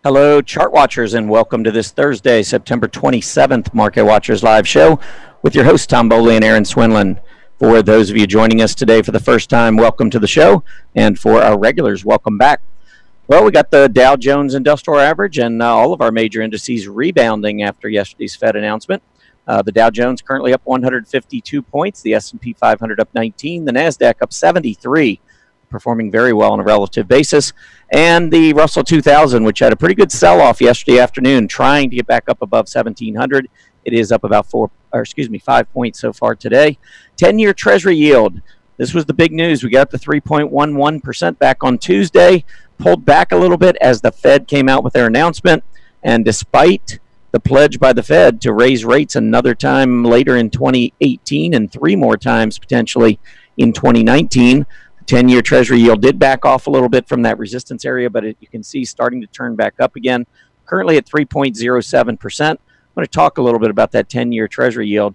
Hello, chart watchers, and welcome to this Thursday, September 27th Market Watchers Live Show with your hosts, Tom Bowley and Erin Swinland. For those of you joining us today for the first time, welcome to the show, and for our regulars, welcome back. Well, we got the Dow Jones Industrial Average and all of our major indices rebounding after yesterday's Fed announcement. The Dow Jones currently up 152 points, the S&P 500 up 19, the NASDAQ up 73, performing very well on a relative basis, and the Russell 2000, which had a pretty good sell-off yesterday afternoon, trying to get back up above 1,700. It is up about 5 points so far today. 10-year Treasury yield. This was the big news. We got up to 3.11% back on Tuesday, pulled back a little bit as the Fed came out with their announcement, and despite the pledge by the Fed to raise rates another time later in 2018 and three more times potentially in 2019, 10-year Treasury yield did back off a little bit from that resistance area, but you can see starting to turn back up again, currently at 3.07%. I'm going to talk a little bit about that 10-year Treasury yield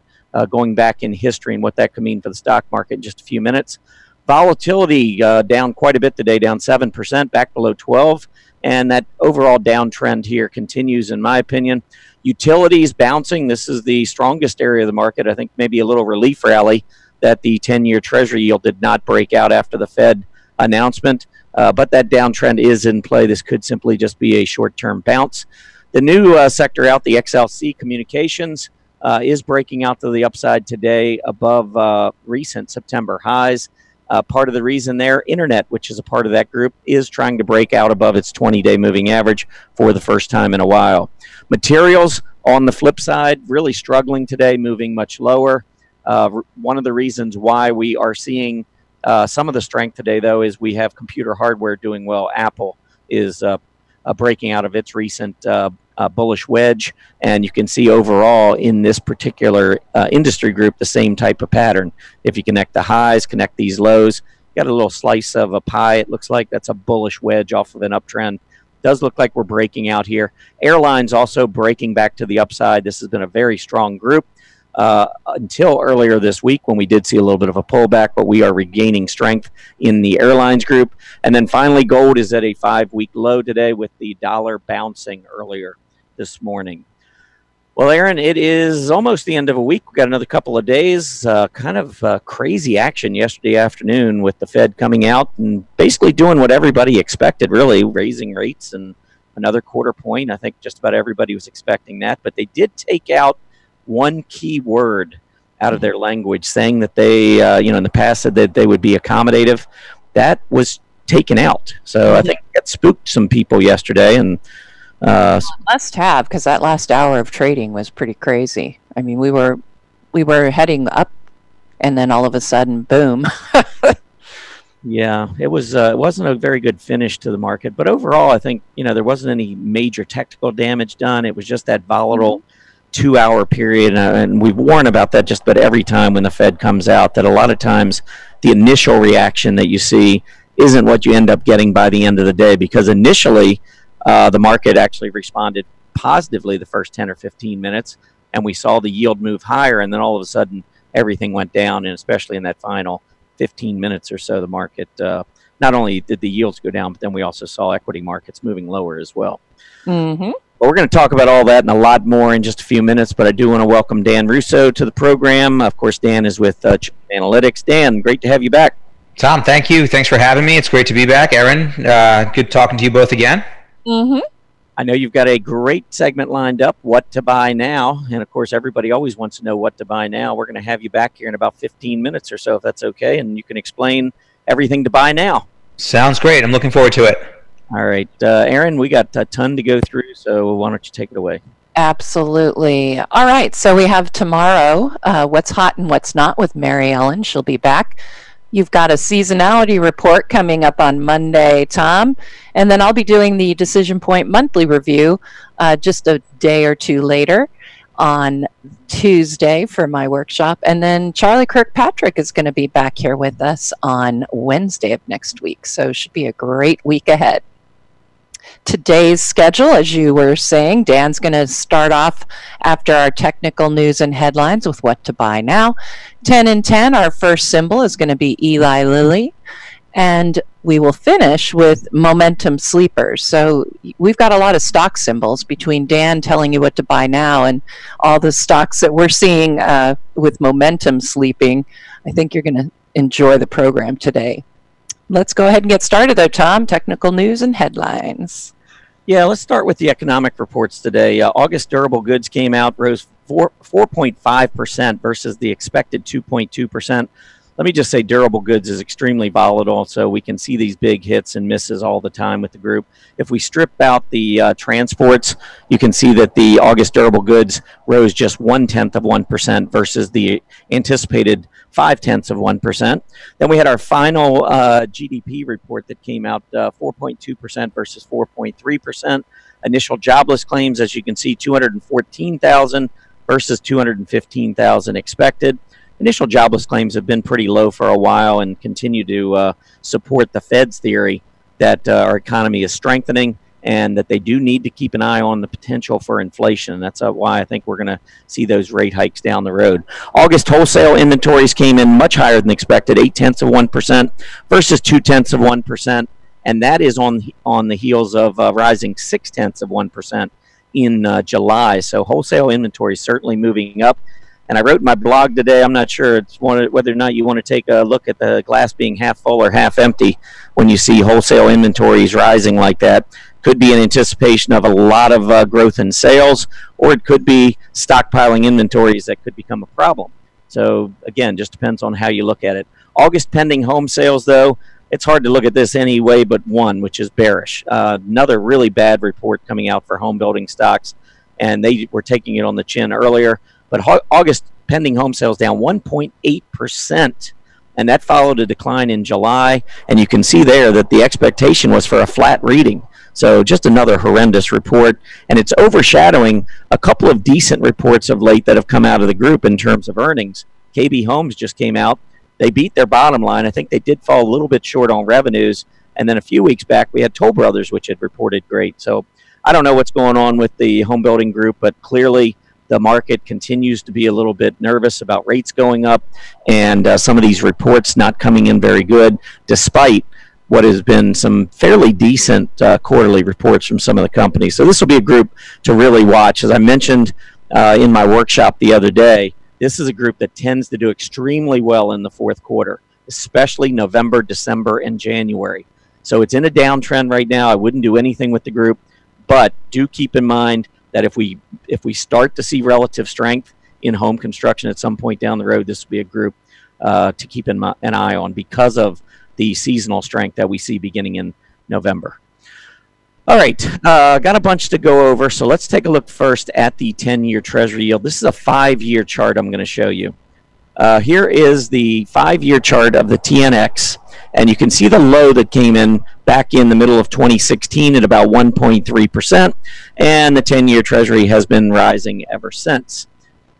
going back in history and what that could mean for the stock market in just a few minutes. Volatility down quite a bit today, down 7%, back below 12, and that overall downtrend here continues, in my opinion. Utilities bouncing. This is the strongest area of the market. I think maybe a little relief rally that the 10-year Treasury yield did not break out after the Fed announcement, but that downtrend is in play. This could simply just be a short-term bounce. The new sector out, the XLC communications, is breaking out to the upside today above recent September highs. Part of the reason there, internet, which is a part of that group, is trying to break out above its 20-day moving average for the first time in a while. Materials, on the flip side, really struggling today, moving much lower. One of the reasons why we are seeing some of the strength today, though, is we have computer hardware doing well. Apple is breaking out of its recent bullish wedge, and you can see overall in this particular industry group the same type of pattern. If you connect the highs, connect these lows, got a little slice of a pie. It looks like that's a bullish wedge off of an uptrend. Does look like we're breaking out here. Airlines also breaking back to the upside. This has been a very strong group until earlier this week when we did see a little bit of a pullback, but we are regaining strength in the airlines group. And then finally, gold is at a 5-week low today with the dollar bouncing earlier this morning. Well, Erin, it is almost the end of a week. We've got another couple of days. Kind of crazy action yesterday afternoon with the Fed coming out and basically doing what everybody expected, really, raising rates and another quarter point. I think just about everybody was expecting that. But they did take out one key word out of their language, saying that they, in the past said that they would be accommodative. That was taken out. So I think it spooked some people yesterday, and must have, because that last hour of trading was pretty crazy. I mean, we were heading up, and then all of a sudden, boom. Yeah, it wasn't a very good finish to the market, but overall, I think there wasn't any major technical damage done. It was just that volatile 2-hour period, and we warn about that just about every time when the Fed comes out, that a lot of times the initial reaction that you see isn't what you end up getting by the end of the day, because initially the market actually responded positively the first 10 or 15 minutes, and we saw the yield move higher, and then all of a sudden everything went down, and especially in that final 15 minutes or so, the market, not only did the yields go down, but then we also saw equity markets moving lower as well. Mm-hmm. Well, we're going to talk about all that and a lot more in just a few minutes, but I do want to welcome Dan Russo to the program. Of course, Dan is with Chaiken Analytics. Dan, great to have you back. Tom, thank you. Thanks for having me. It's great to be back. Erin, good talking to you both again. Mm-hmm. I know you've got a great segment lined up, what to buy now. And, of course, everybody always wants to know what to buy now. We're going to have you back here in about 15 minutes or so, if that's okay, and you can explain everything to buy now. Sounds great. I'm looking forward to it. All right. Erin, we got a ton to go through, so why don't you take it away? Absolutely. All right. So we have tomorrow, What's Hot and What's Not with Mary Ellen. She'll be back. You've got a seasonality report coming up on Monday, Tom. And then I'll be doing the Decision Point monthly review just a day or two later on Tuesday for my workshop. And then Charlie Kirkpatrick is going to be back here with us on Wednesday of next week. So it should be a great week ahead. Today's schedule, as you were saying, Dan's going to start off after our technical news and headlines with what to buy now. 10 and 10, our first symbol is going to be Eli Lilly. And we will finish with momentum sleepers. So we've got a lot of stock symbols between Dan telling you what to buy now and all the stocks that we're seeing with momentum sleeping. I think you're going to enjoy the program today. Let's go ahead and get started though, Tom. Technical news and headlines. Yeah, let's start with the economic reports today. August durable goods came out, rose 4.5% versus the expected 2.2%. Let me just say durable goods is extremely volatile, so we can see these big hits and misses all the time with the group. If we strip out the transports, you can see that the August durable goods rose just 0.1% versus the anticipated 0.5%. Then we had our final GDP report that came out 4.2% versus 4.3%. Initial jobless claims, as you can see, 214,000 versus 215,000 expected. Initial jobless claims have been pretty low for a while and continue to support the Fed's theory that our economy is strengthening and that they do need to keep an eye on the potential for inflation. That's why I think we're going to see those rate hikes down the road. August wholesale inventories came in much higher than expected, 0.8% versus 0.2%, and that is on the heels of rising 0.6% in July. So wholesale inventory is certainly moving up. And I wrote in my blog today, I'm not sure whether or not you want to take a look at the glass being half full or half empty when you see wholesale inventories rising like that. Could be an anticipation of a lot of growth in sales, or it could be stockpiling inventories that could become a problem. So again, just depends on how you look at it. August pending home sales, though, it's hard to look at this any way but one, which is bearish. Another really bad report coming out for home building stocks, and they were taking it on the chin earlier. But August pending home sales down 1.8%, and that followed a decline in July. And you can see there that the expectation was for a flat reading. So just another horrendous report, and it's overshadowing a couple of decent reports of late that have come out of the group in terms of earnings. KB Homes just came out. They beat their bottom line. I think they did fall a little bit short on revenues. And then a few weeks back, we had Toll Brothers, which had reported great. So I don't know what's going on with the home building group, but clearly the market continues to be a little bit nervous about rates going up and some of these reports not coming in very good, despite what has been some fairly decent quarterly reports from some of the companies. So this will be a group to really watch. As I mentioned in my workshop the other day, this is a group that tends to do extremely well in the fourth quarter, especially November, December, and January. So it's in a downtrend right now. I wouldn't do anything with the group, but do keep in mind that if we start to see relative strength in home construction at some point down the road, this will be a group to keep an eye on because of the seasonal strength that we see beginning in November. All right, got a bunch to go over, so let's take a look first at the 10-year Treasury yield. This is a 5-year chart I'm going to show you. Here is the 5-year chart of the TNX, and you can see the low that came in back in the middle of 2016 at about 1.3%, and the 10-year Treasury has been rising ever since.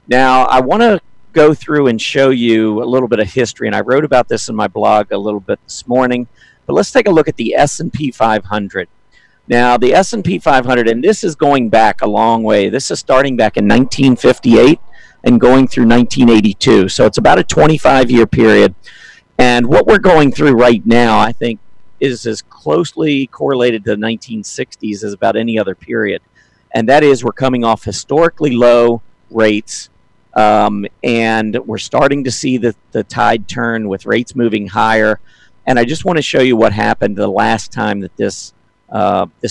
Now, I want to go through and show you a little bit of history, and I wrote about this in my blog a little bit this morning, but let's take a look at the S&P 500. Now, the S&P 500, and this is going back a long way. This is starting back in 1958 and going through 1982, so it's about a 25-year period. And what we're going through right now, I think, is as closely correlated to the 1960s as about any other period. And that is we're coming off historically low rates, and we're starting to see the tide turn with rates moving higher. And I just want to show you what happened the last time that this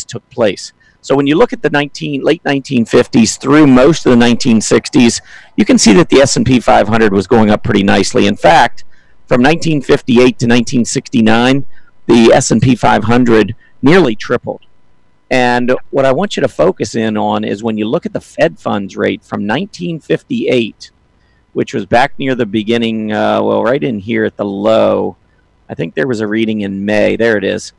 took place. So when you look at the late 1950s through most of the 1960s, you can see that the S&P 500 was going up pretty nicely. In fact, from 1958 to 1969, the S&P 500 nearly tripled. And what I want you to focus in on is when you look at the Fed funds rate from 1958, which was back near the beginning, well, right in here at the low. I think there was a reading in May. There it is.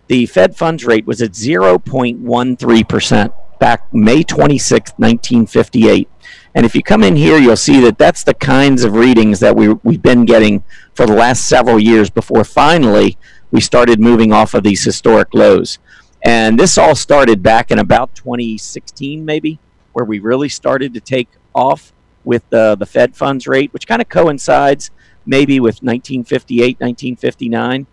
The Fed funds rate was at 0.13% back May 26, 1958. And if you come in here, you'll see that that's the kinds of readings that we've been getting for the last several years before finally we started moving off of these historic lows. And this all started back in about 2016 maybe, where we really started to take off with the Fed funds rate, which kind of coincides maybe with 1958, 1959.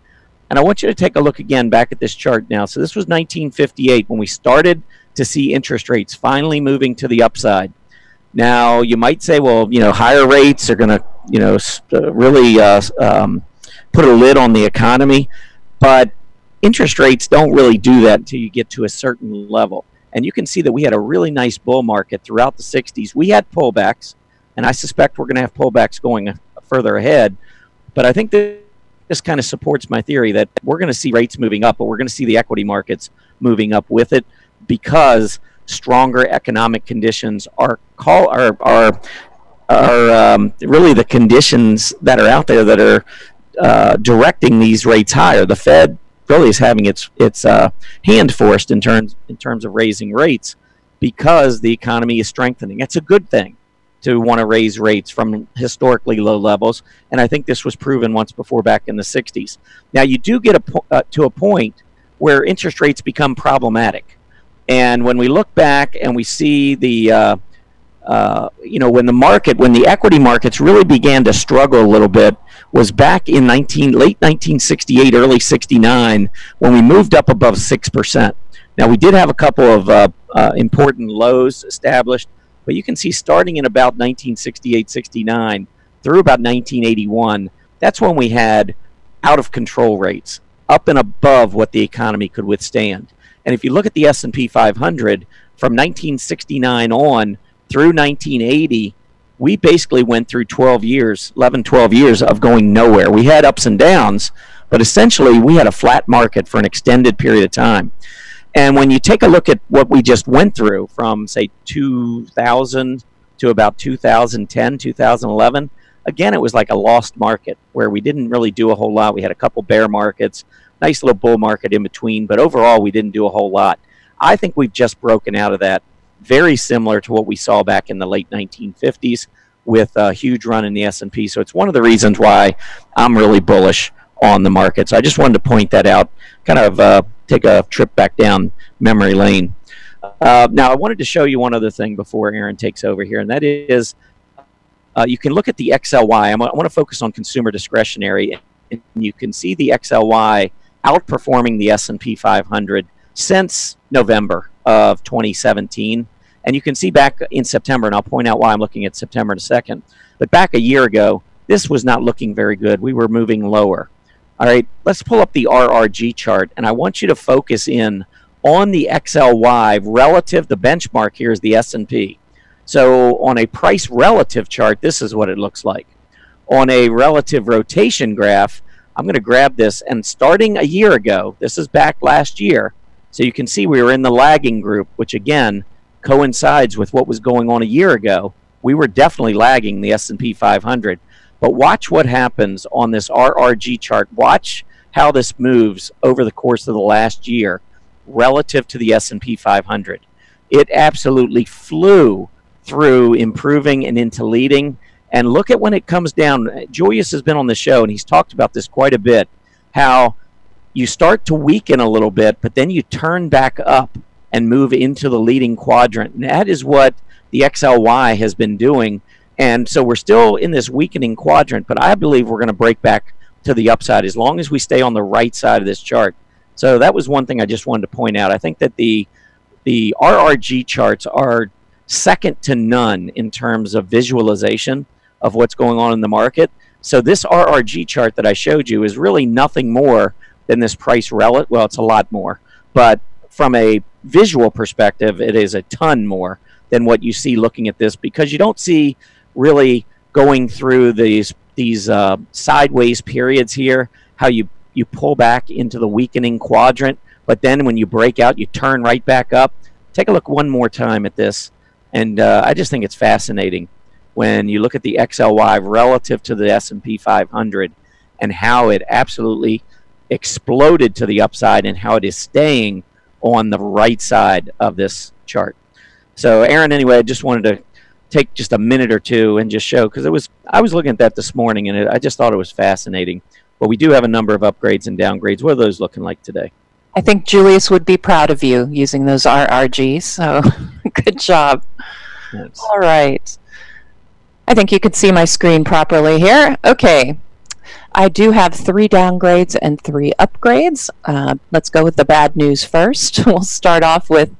And I want you to take a look again back at this chart now. So this was 1958 when we started to see interest rates finally moving to the upside. Now, you might say, well, higher rates are going to, really put a lid on the economy. But interest rates don't really do that until you get to a certain level. And you can see that we had a really nice bull market throughout the 60s. We had pullbacks, and I suspect we're going to have pullbacks going further ahead. But I think that this kind of supports my theory that we're going to see rates moving up, but we're going to see the equity markets moving up with it, because stronger economic conditions are really the conditions that are out there that are directing these rates higher. The Fed really is having its hand forced in terms of raising rates because the economy is strengthening. It's a good thing to want to raise rates from historically low levels, and I think this was proven once before back in the 60s. Now, you do get to a point where interest rates become problematic, and when we look back and we see the when the equity markets really began to struggle a little bit was back in late 1968, early 69, when we moved up above 6%. Now, we did have a couple of important lows established, but you can see starting in about 1968, 69 through about 1981, that's when we had out of control rates, up and above what the economy could withstand. And if you look at the S&P 500 from 1969 on through 1980, we basically went through 12 years of going nowhere. We had ups and downs, but essentially we had a flat market for an extended period of time. And when you take a look at what we just went through from, say, 2000 to about 2010, 2011, again, it was like a lost market where we didn't really do a whole lot. We had a couple bear markets, nice little bull market in between, but overall we didn't do a whole lot. I think we've just broken out of that, very similar to what we saw back in the late 1950s with a huge run in the S&P. So it's one of the reasons why I'm really bullish on the market. So I just wanted to point that out, kind of take a trip back down memory lane. Now, I wanted to show you one other thing before Erin takes over here, and that is you can look at the XLY. I want to focus on consumer discretionary, and you can see the XLY outperforming the S&P 500 since November of 2017. And you can see back in September, and I'll point out why I'm looking at September in a second, but back a year ago, this was not looking very good. We were moving lower. All right, let's pull up the RRG chart, and I want you to focus in on the XLY relative. The benchmark here is the S&P. So on a price relative chart, this is what it looks like. On a relative rotation graph, I'm going to grab this, and starting a year ago, this is back last year, so you can see we were in the lagging group, which again coincides with what was going on a year ago. We were definitely lagging the S&P 500. But watch what happens on this RRG chart. Watch how this moves over the course of the last year relative to the S&P 500. It absolutely flew through improving and into leading. And look at when it comes down. Julius has been on the show, and he's talked about this quite a bit, how you start to weaken a little bit, but then you turn back up and move into the leading quadrant. And that is what the XLY has been doing. And so we're still in this weakening quadrant, but I believe we're going to break back to the upside as long as we stay on the right side of this chart. So that was one thing I just wanted to point out. I think that the RRG charts are second to none in terms of visualization of what's going on in the market. So this RRG chart that I showed you is really nothing more than this price relative. Well, it's a lot more, but from a visual perspective, it is a ton more than what you see looking at this, because you don't see really going through these sideways periods here, how you pull back into the weakening quadrant, but then when you break out, you turn right back up. Take a look one more time at this, and I just think it's fascinating when you look at the XLY relative to the S&P 500 and how it absolutely exploded to the upside and how it is staying on the right side of this chart. So, Erin, anyway, I just wanted to take just a minute or two and just show, because I was looking at that this morning, and I just thought it was fascinating. But we do have a number of upgrades and downgrades. What are those looking like today? I think Julius would be proud of you using those RRGs, so good job. Yes. All right. I think you could see my screen properly here. Okay. I do have 3 downgrades and 3 upgrades. Let's go with the bad news first. We'll start off with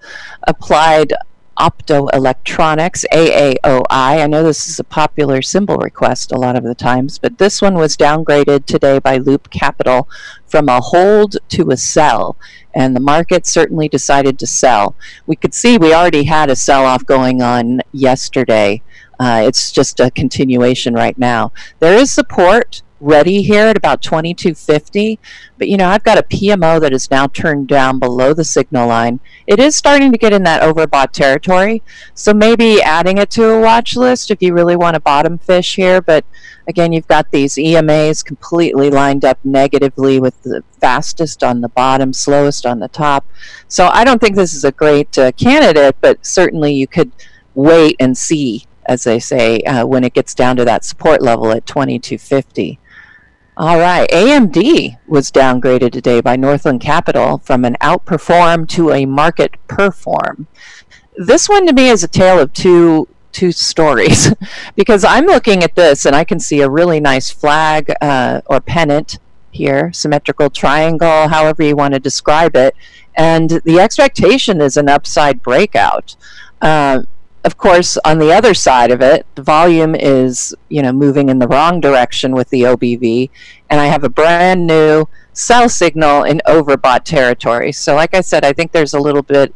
Applied Optoelectronics, AAOI. I know this is a popular symbol request a lot of the times, but this one was downgraded today by Loop Capital from a hold to a sell, and the market certainly decided to sell. We could see we already had a sell-off going on yesterday. It's just a continuation right now. There is support ready here at about 22.50, but I've got a PMO that is now turned down below the signal line. It is starting to get in that overbought territory, so maybe adding it to a watch list if you really want to bottom fish here. But again, you've got these EMAs completely lined up negatively, with the fastest on the bottom, slowest on the top. So I don't think this is a great candidate, but certainly you could wait and see, as they say, when it gets down to that support level at 22.50. All right, AMD was downgraded today by Northland Capital from an outperform to a market perform. This one to me is a tale of two stories because I'm looking at this and I can see a really nice flag or pennant here, symmetrical triangle, however you want to describe it, and the expectation is an upside breakout. Of course, on the other side of it, the volume is, moving in the wrong direction with the OBV, and I have a brand new sell signal in overbought territory. So like I said, I think there's a little bit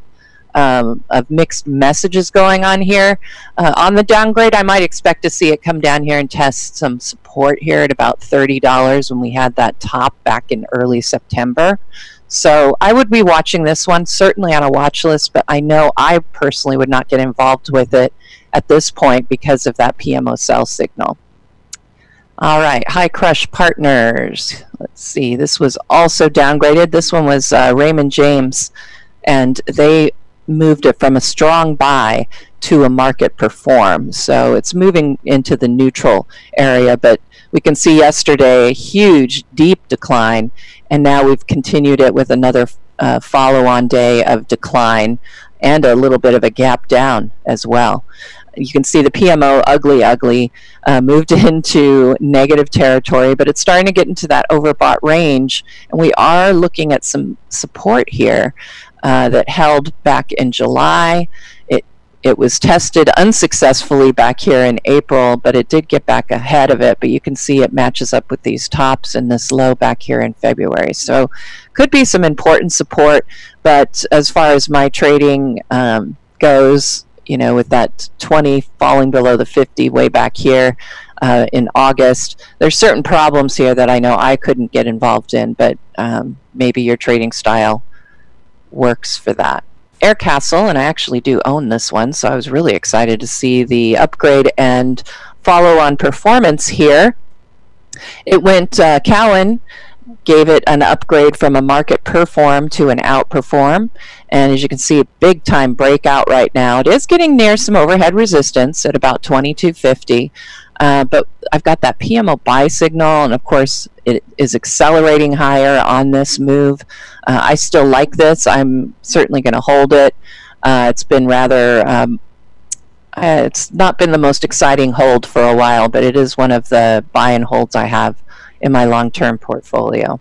of mixed messages going on here. On the downgrade, I might expect to see it come down here and test some support here at about $30 when we had that top back in early September. So I would be watching this one, certainly on a watch list, but I know I personally would not get involved with it at this point because of that PMO sell signal. All right, High Crush Partners. Let's see, this was also downgraded. This one was Raymond James, and they moved it from a strong buy to a market perform. So it's moving into the neutral area, but we can see yesterday a huge, deep decline, and now we've continued it with another follow-on day of decline and a little bit of a gap down as well. You can see the PMO ugly moved into negative territory, but it's starting to get into that overbought range, and we are looking at some support here that held back in July. It was tested unsuccessfully back here in April, but it did get back ahead of it. But you can see it matches up with these tops and this low back here in February. So could be some important support. But as far as my trading goes, with that 20 falling below the 50 way back here in August, there's certain problems here that I know I couldn't get involved in, but maybe your trading style works for that. Aircastle, and I actually do own this one, so I was really excited to see the upgrade and follow-on performance here. It went, Cowen gave it an upgrade from a market perform to an outperform, and as you can see, a big time breakout right now. It is getting near some overhead resistance at about 22.50, but I've got that PMO buy signal, and of course it is accelerating higher on this move. I still like this. I'm certainly going to hold it. It's been rather it's not been the most exciting hold for a while, but it is one of the buy and holds I have in my long-term portfolio.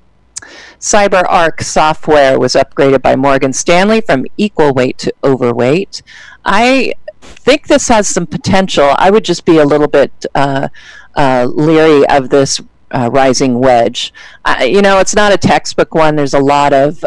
CyberArk Software was upgraded by Morgan Stanley from equal weight to overweight. I think this has some potential. I would just be a little bit leery of this rising wedge. It's not a textbook one. There's a lot of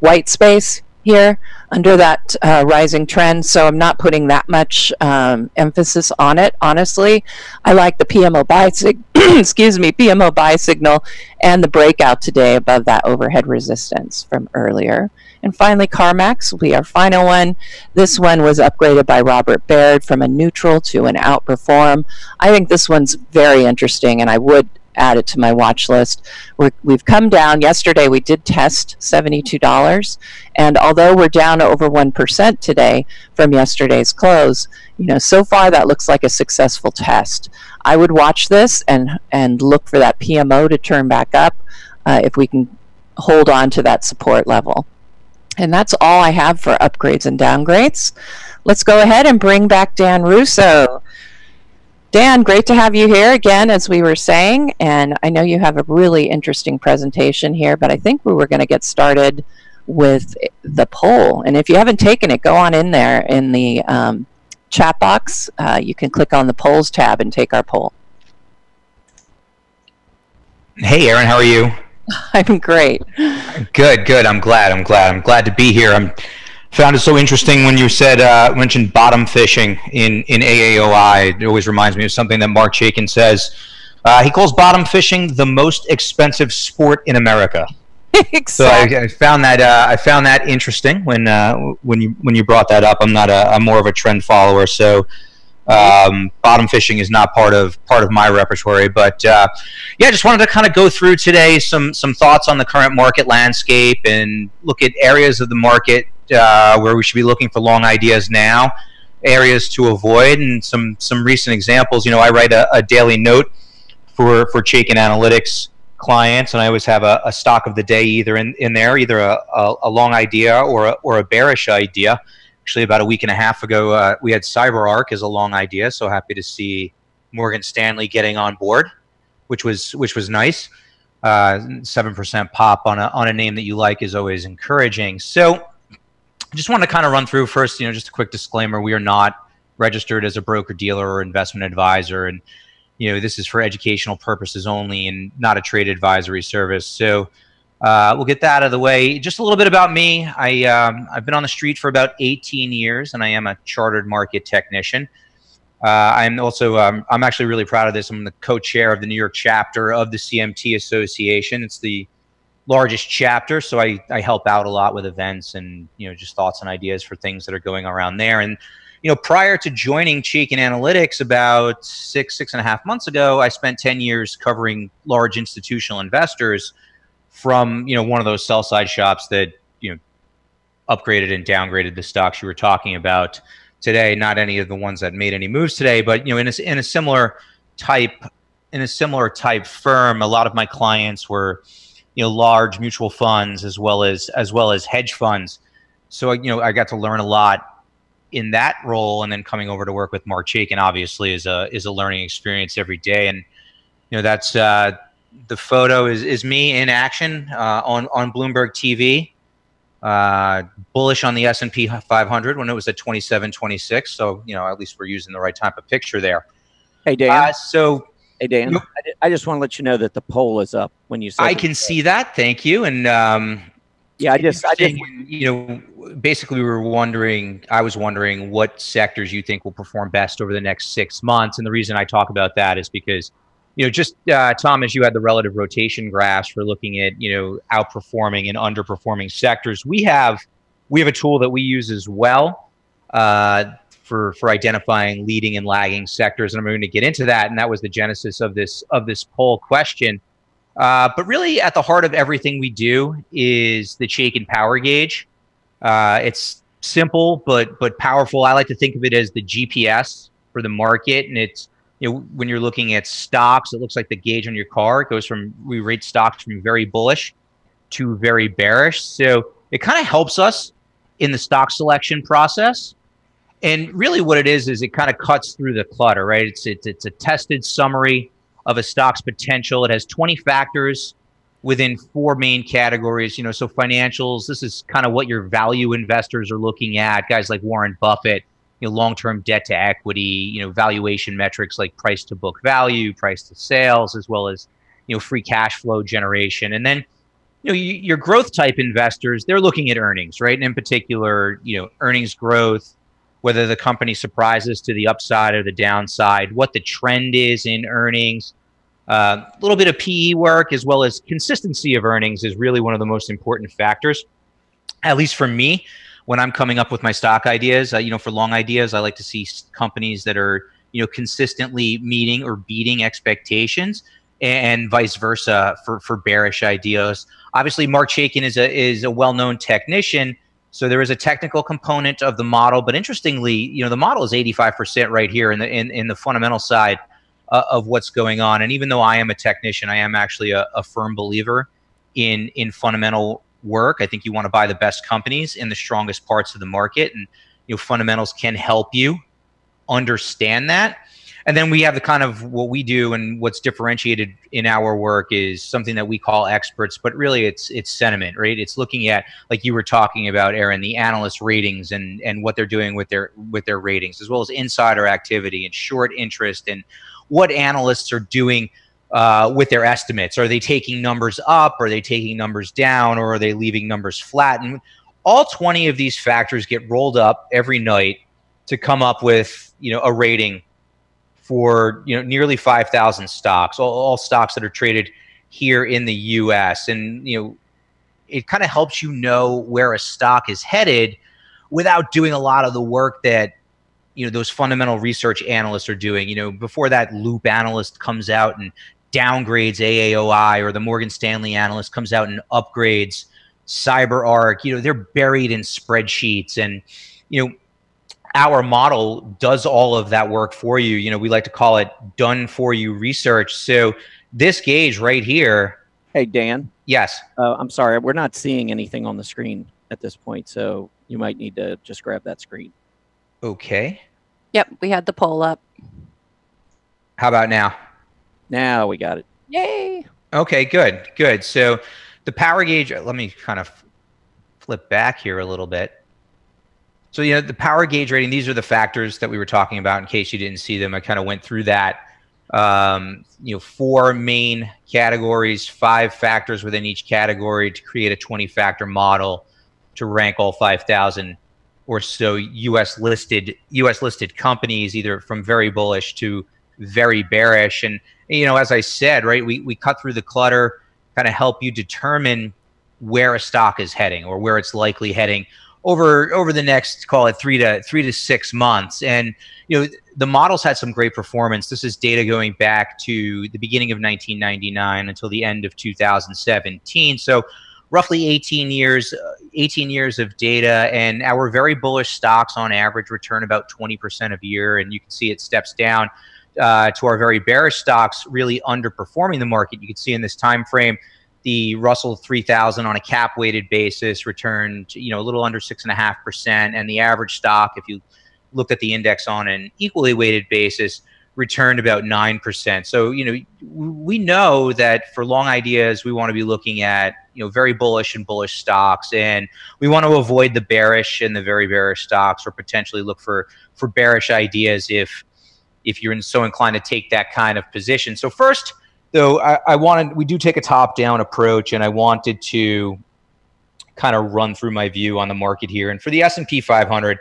white space here under that rising trend, so I'm not putting that much emphasis on it, honestly. I like the PMO buy PMO buy signal and the breakout today above that overhead resistance from earlier. And finally, CarMax will be our final one. This one was upgraded by Robert Baird from a neutral to an outperform. I think this one's very interesting, and I would add it to my watch list. We've come down. Yesterday we did test $72, and although we're down over 1% today from yesterday's close, so far that looks like a successful test. I would watch this and look for that PMO to turn back up if we can hold on to that support level. And that's all I have for upgrades and downgrades. Let's go ahead and bring back Dan Russo. Dan, great to have you here again, as we were saying. And I know you have a really interesting presentation here, but I think we were going to get started with the poll. And if you haven't taken it, go on in there in the chat box. You can click on the polls tab and take our poll. Hey, Erin, how are you? I'm great. Good, good. I'm glad. I'm glad to be here. I found it so interesting when you said mentioned bottom fishing in AAOI. It always reminds me of something that Mark Chaikin says. He calls bottom fishing the most expensive sport in America. Exactly. So I found that interesting when you brought that up. I'm more of a trend follower, so bottom fishing is not part of my repertoire. But yeah, just wanted to kind of go through today some thoughts on the current market landscape and look at areas of the market where we should be looking for long ideas now, areas to avoid, and some recent examples. You know, I write a daily note for Chaiken Analytics clients, and I always have a stock of the day either in there, either a long idea or a bearish idea. Actually, about a week and a half ago, we had CyberArk as a long idea, so happy to see Morgan Stanley getting on board, which was nice. 7% pop on a name that you like is always encouraging. So just want to kind of run through first, just a quick disclaimer. We are not registered as a broker-dealer or investment advisor, and this is for educational purposes only and not a trade advisory service. So we'll get that out of the way. Just a little bit about me. I've been on the street for about 18 years, and I am a chartered market technician. I'm also, I'm actually really proud of this. I'm the co-chair of the New York chapter of the CMT Association. It's the largest chapter, so I help out a lot with events and, just thoughts and ideas for things that are going around there. And prior to joining Chaiken Analytics about six and a half months ago, I spent 10 years covering large institutional investors from, one of those sell side shops that, upgraded and downgraded the stocks you were talking about today. Not any of the ones that made any moves today, but, in a similar type firm, a lot of my clients were, large mutual funds as well as hedge funds. So, I got to learn a lot in that role, and then coming over to work with Mark Chaikin obviously is a learning experience every day. And that's the photo is me in action on Bloomberg TV, bullish on the S&P 500 when it was at 27.26. So at least we're using the right type of picture there. Hey Dan. Hey Dan, I just want to let you know that the poll is up when you said I can see that. Thank you. And yeah, I just basically I was wondering what sectors you think will perform best over the next 6 months. And the reason I talk about that is because, Tom, as you had the relative rotation graphs for looking at, outperforming and underperforming sectors, we have a tool that we use as well for identifying leading and lagging sectors. And I'm going to get into that. And that was the genesis of this poll question. But really at the heart of everything we do is the Chaikin Power Gauge. It's simple, but powerful. I like to think of it as the GPS for the market. And it's, when you're looking at stocks, it looks like the gauge on your car. It goes we rate stocks from very bullish to very bearish. So it kind of helps us in the stock selection process. And really what it is it kind of cuts through the clutter, right? It's a tested summary of a stock's potential. It has 20 factors within 4 main categories. So financials, this is kind of what your value investors are looking at. Guys like Warren Buffett, long-term debt to equity, valuation metrics like price to book value, price to sales, as well as, free cash flow generation. And then, your growth type investors, they're looking at earnings, right? And in particular, earnings growth, whether the company surprises to the upside or the downside, what the trend is in earnings. A little bit of PE work as well as consistency of earnings is really one of the most important factors, at least for me, when I'm coming up with my stock ideas. For long ideas, I like to see companies that are, consistently meeting or beating expectations, and vice versa for bearish ideas. Obviously, Mark Chaikin is a well-known technician, so there is a technical component of the model. But interestingly, the model is 85% right here in the fundamental side of what's going on. And even though I am a technician, I am actually a firm believer in fundamental work. I think you want to buy the best companies in the strongest parts of the market, and fundamentals can help you understand that. And then we have the kind of what we do, and what's differentiated in our work is something that we call experts, but really it's sentiment, right? It's looking at, like you were talking about, Erin, the analyst ratings and what they're doing with their ratings, as well as insider activity and short interest, and what analysts are doing with their estimates. Are they taking numbers up? Are they taking numbers down? Or are they leaving numbers flat? And all 20 of these factors get rolled up every night to come up with, a rating for, nearly 5,000 stocks, all stocks that are traded here in the US. And, it kind of helps you know where a stock is headed without doing a lot of the work that, those fundamental research analysts are doing. Before that Loop analyst comes out and downgrades AAOI, or the Morgan Stanley analyst comes out and upgrades CyberArk, they're buried in spreadsheets. And, our model does all of that work for you. We like to call it done for you research. So this gauge right here. Hey, Dan. Yes. I'm sorry. We're not seeing anything on the screen at this point, so you might need to just grab that screen. Okay. Yep, we had the poll up. How about now? Now we got it. Yay. Okay, good, good. So the power gauge, let me kind of flip back here a little bit. So, the power gauge rating, these are the factors that we were talking about in case you didn't see them. I kind of went through that. 4 main categories, 5 factors within each category to create a 20-factor model to rank all 5,000 or so US listed companies, either from very bullish to very bearish. And, as I said, right, we cut through the clutter, kind of help you determine where a stock is heading or where it's likely heading over the next, call it 3 to 6 months. And the models had some great performance. This is data going back to the beginning of 1999 until the end of 2017. So roughly 18 years of data, and our very bullish stocks on average return about 20% a year. And you can see it steps down to our very bearish stocks really underperforming the market. You can see in this time frame, the Russell 3000 on a cap weighted basis returned, a little under 6.5%. And the average stock, if you looked at the index on an equally weighted basis, returned about 9%. So, we know that for long ideas, we want to be looking at, very bullish and bullish stocks. And we want to avoid the bearish and the very bearish stocks, or potentially look for bearish ideas if you're so inclined to take that kind of position. So first, though, we do take a top-down approach, and I wanted to kind of run through my view on the market here. And for the S&P 500,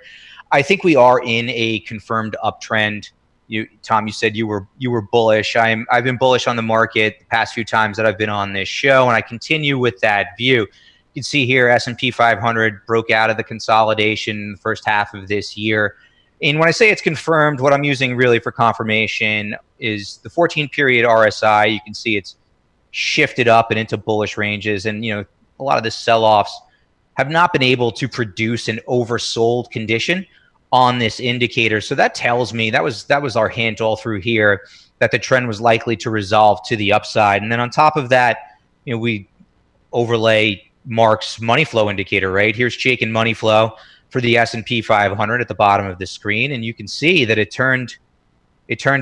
I think we are in a confirmed uptrend. Tom, you said you were bullish. I've been bullish on the market the past few times that I've been on this show, and I continue with that view. You can see here S&P 500 broke out of the consolidation in the first half of this year. And when I say it's confirmed, what I'm using really for confirmation is the 14-period RSI. You can see it's shifted up and into bullish ranges. And, a lot of the sell-offs have not been able to produce an oversold condition on this indicator. So that tells me, that was our hint all through here, that the trend was likely to resolve to the upside. And then on top of that, we overlay Mark's money flow indicator, right? Here's Chaiken money flow for the S&P 500 at the bottom of the screen, and you can see that it turned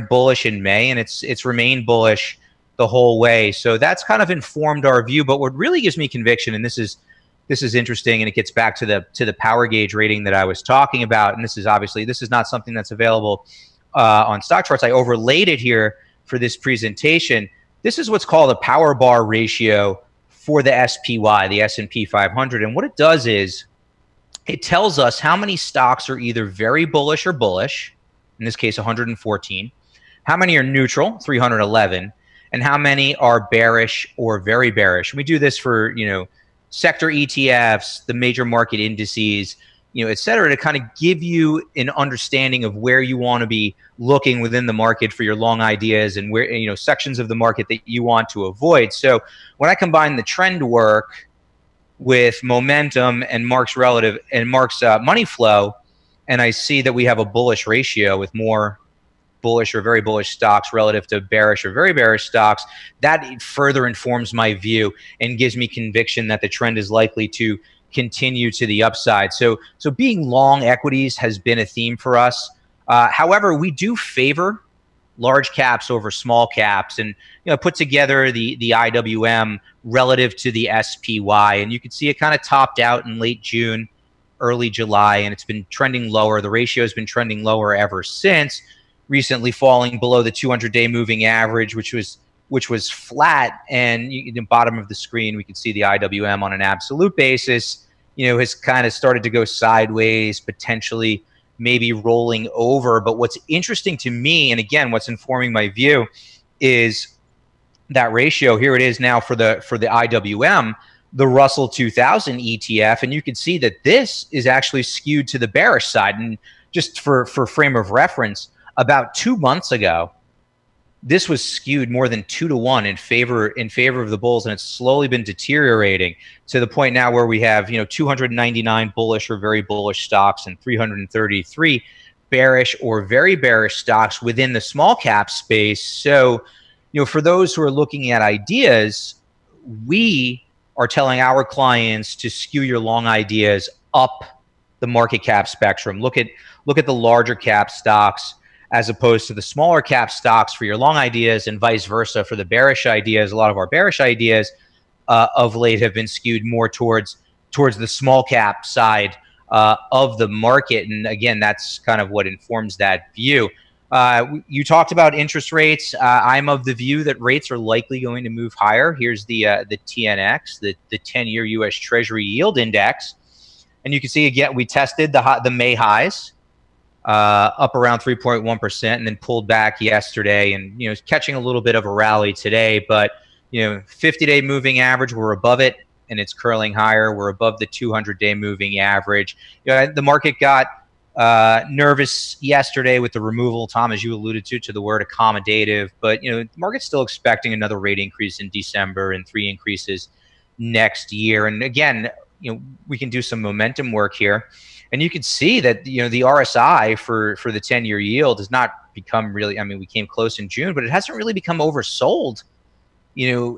bullish in May, and it's remained bullish the whole way. So that's kind of informed our view. But what really gives me conviction, and this is interesting, and it gets back to the power gauge rating that I was talking about. And this is not something that's available on StockCharts. I overlaid it here for this presentation. This is what's called a power bar ratio for the SPY, the S&P 500, and what it does is, it tells us how many stocks are either very bullish or bullish, in this case 114, how many are neutral, 311, and how many are bearish or very bearish. And we do this for, sector ETFs, the major market indices, et cetera, to kind of give you an understanding of where you want to be looking within the market for your long ideas, and where, sections of the market that you want to avoid. So when I combine the trend work with momentum and Mark's money flow, and I see that we have a bullish ratio with more bullish or very bullish stocks relative to bearish or very bearish stocks, that further informs my view and gives me conviction that the trend is likely to continue to the upside. So being long equities has been a theme for us. However, we do favor large caps over small caps, and put together the IWM relative to the SPY. And you can see it kind of topped out in late June, early July, and it's been trending lower. The ratio has been trending lower ever since, recently falling below the 200-day moving average, which was flat. And in the bottom of the screen, we can see the IWM on an absolute basis, has kind of started to go sideways, potentially maybe rolling over. But what's interesting to me, and again, what's informing my view, is that ratio. Here it is now for the IWM, the Russell 2000 ETF, and you can see that this is actually skewed to the bearish side. And just for frame of reference, about 2 months ago, this was skewed more than 2 to 1 in favor of the bulls, and it's slowly been deteriorating to the point now where we have 299 bullish or very bullish stocks and 333 bearish or very bearish stocks within the small cap space. So, for those who are looking at ideas, we are telling our clients to skew your long ideas up the market cap spectrum. Look at the larger cap stocks as opposed to the smaller cap stocks for your long ideas, and vice versa for the bearish ideas. A lot of our bearish ideas of late have been skewed more towards the small cap side of the market. And again, that's kind of what informs that view. You talked about interest rates. I'm of the view that rates are likely going to move higher. Here's the TNX, the 10-year U.S. Treasury Yield Index, and you can see again we tested the May highs, up around 3.1%, and then pulled back yesterday, and catching a little bit of a rally today. But 50-day moving average, we're above it, and it's curling higher. We're above the 200-day moving average. The market got nervous yesterday with the removal, Tom, as you alluded to the word accommodative. But the market's still expecting another rate increase in December and 3 increases next year. And again, we can do some momentum work here. And you can see that the RSI for the 10-year yield has not become really, I mean, we came close in June, but it hasn't really become oversold,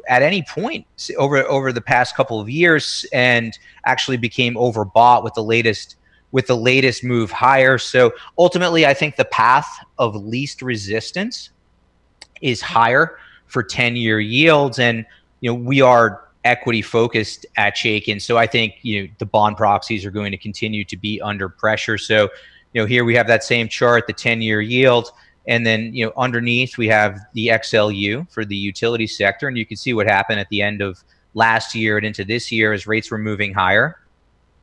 at any point over the past couple of years, and actually became overbought with the latest move higher. So ultimately, I think the path of least resistance is higher for 10-year yields, and we are equity focused at Chaikin. So I think, the bond proxies are going to continue to be under pressure. So, here we have that same chart, the 10-year yield, and then, underneath we have the XLU for the utility sector. And you can see what happened at the end of last year and into this year as rates were moving higher.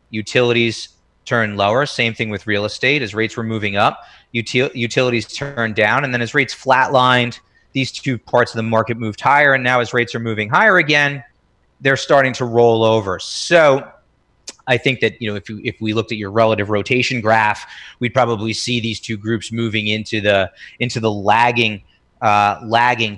Utilities turned lower. Same thing with real estate. As rates were moving up, utilities turned down. And then as rates flatlined, these two parts of the market moved higher. And now as rates are moving higher again, they're starting to roll over. So I think that, if we looked at your relative rotation graph, we'd probably see these two groups moving into the lagging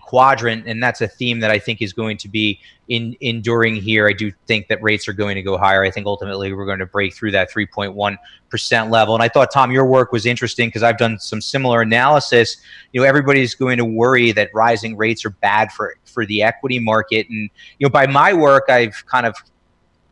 quadrant. And that's a theme that I think is going to be enduring here. I do think that rates are going to go higher. I think ultimately we're going to break through that 3.1% level. And I thought, Tom, your work was interesting because I've done some similar analysis. Everybody's going to worry that rising rates are bad for the equity market. And, by my work, I've kind of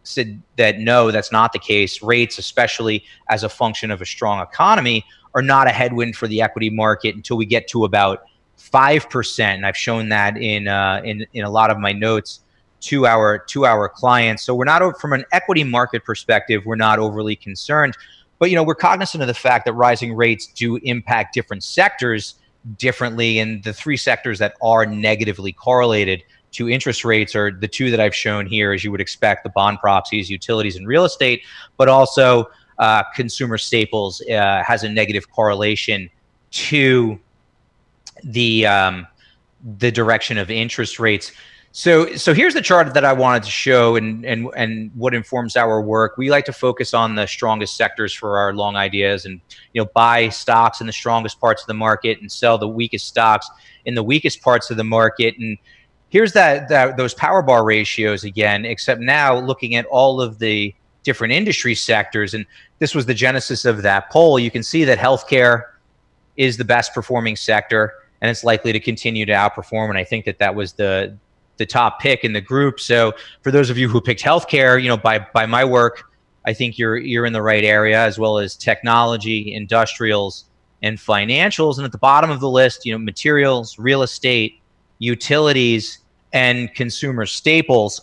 said that no, that's not the case. Rates, especially as a function of a strong economy, are not a headwind for the equity market until we get to about 5%. And I've shown that in a lot of my notes to our clients. So we're not, from an equity market perspective, we're not overly concerned. But we're cognizant of the fact that rising rates do impact different sectors differently, and the 3 sectors that are negatively correlated to interest rates are the 2 that I've shown here, as you would expect: the bond proxies, utilities, and real estate. But also consumer staples has a negative correlation to the direction of interest rates. So here's the chart that I wanted to show, and what informs our work. We like to focus on the strongest sectors for our long ideas, and buy stocks in the strongest parts of the market and sell the weakest stocks in the weakest parts of the market. And here's those power bar ratios again, except now looking at all of the different industry sectors. And this was the genesis of that poll. You can see that healthcare is the best performing sector, and it's likely to continue to outperform. And I think that was the top pick in the group. So for those of you who picked healthcare, by my work, I think you're in the right area, as well as technology, industrials, and financials. And at the bottom of the list, materials, real estate, utilities, and consumer staples.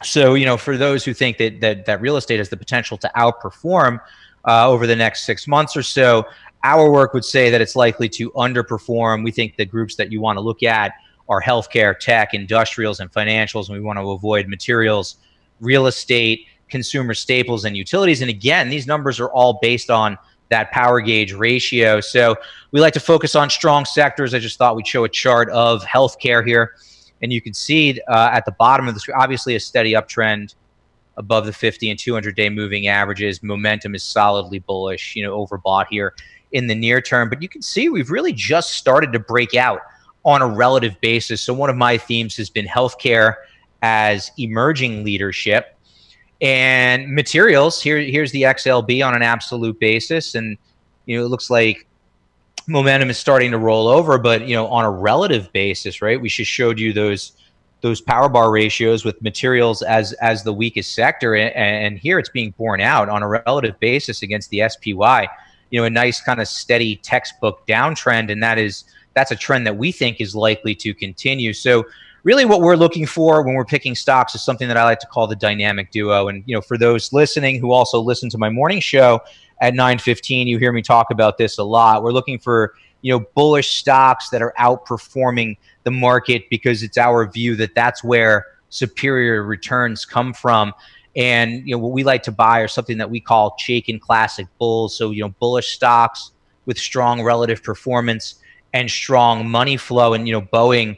So, for those who think that real estate has the potential to outperform over the next 6 months or so, our work would say that it's likely to underperform. We think the groups that you want to look at are healthcare, tech, industrials, and financials, and we want to avoid materials, real estate, consumer staples, and utilities. And again, these numbers are all based on that power gauge ratio. So we like to focus on strong sectors. I just thought we'd show a chart of healthcare here. And you can see at the bottom of the screen, obviously a steady uptrend above the 50 and 200-day moving averages. Momentum is solidly bullish, overbought here in the near term. But you can see we've really just started to break out on a relative basis. So one of my themes has been healthcare as emerging leadership. And materials, here's the XLB on an absolute basis. And, it looks like momentum is starting to roll over, but, on a relative basis, right? We just showed you those power bar ratios with materials as the weakest sector. And here it's being borne out on a relative basis against the SPY, a nice kind of steady textbook downtrend. And that's a trend that we think is likely to continue. So really what we're looking for when we're picking stocks is something that I like to call the dynamic duo. And, for those listening who also listen to my morning show at 9:15, you hear me talk about this a lot. We're looking for, bullish stocks that are outperforming the market because it's our view that that's where superior returns come from. And, what we like to buy are something that we call Chaiken classic bulls. So, bullish stocks with strong relative performance and strong money flow. And, Boeing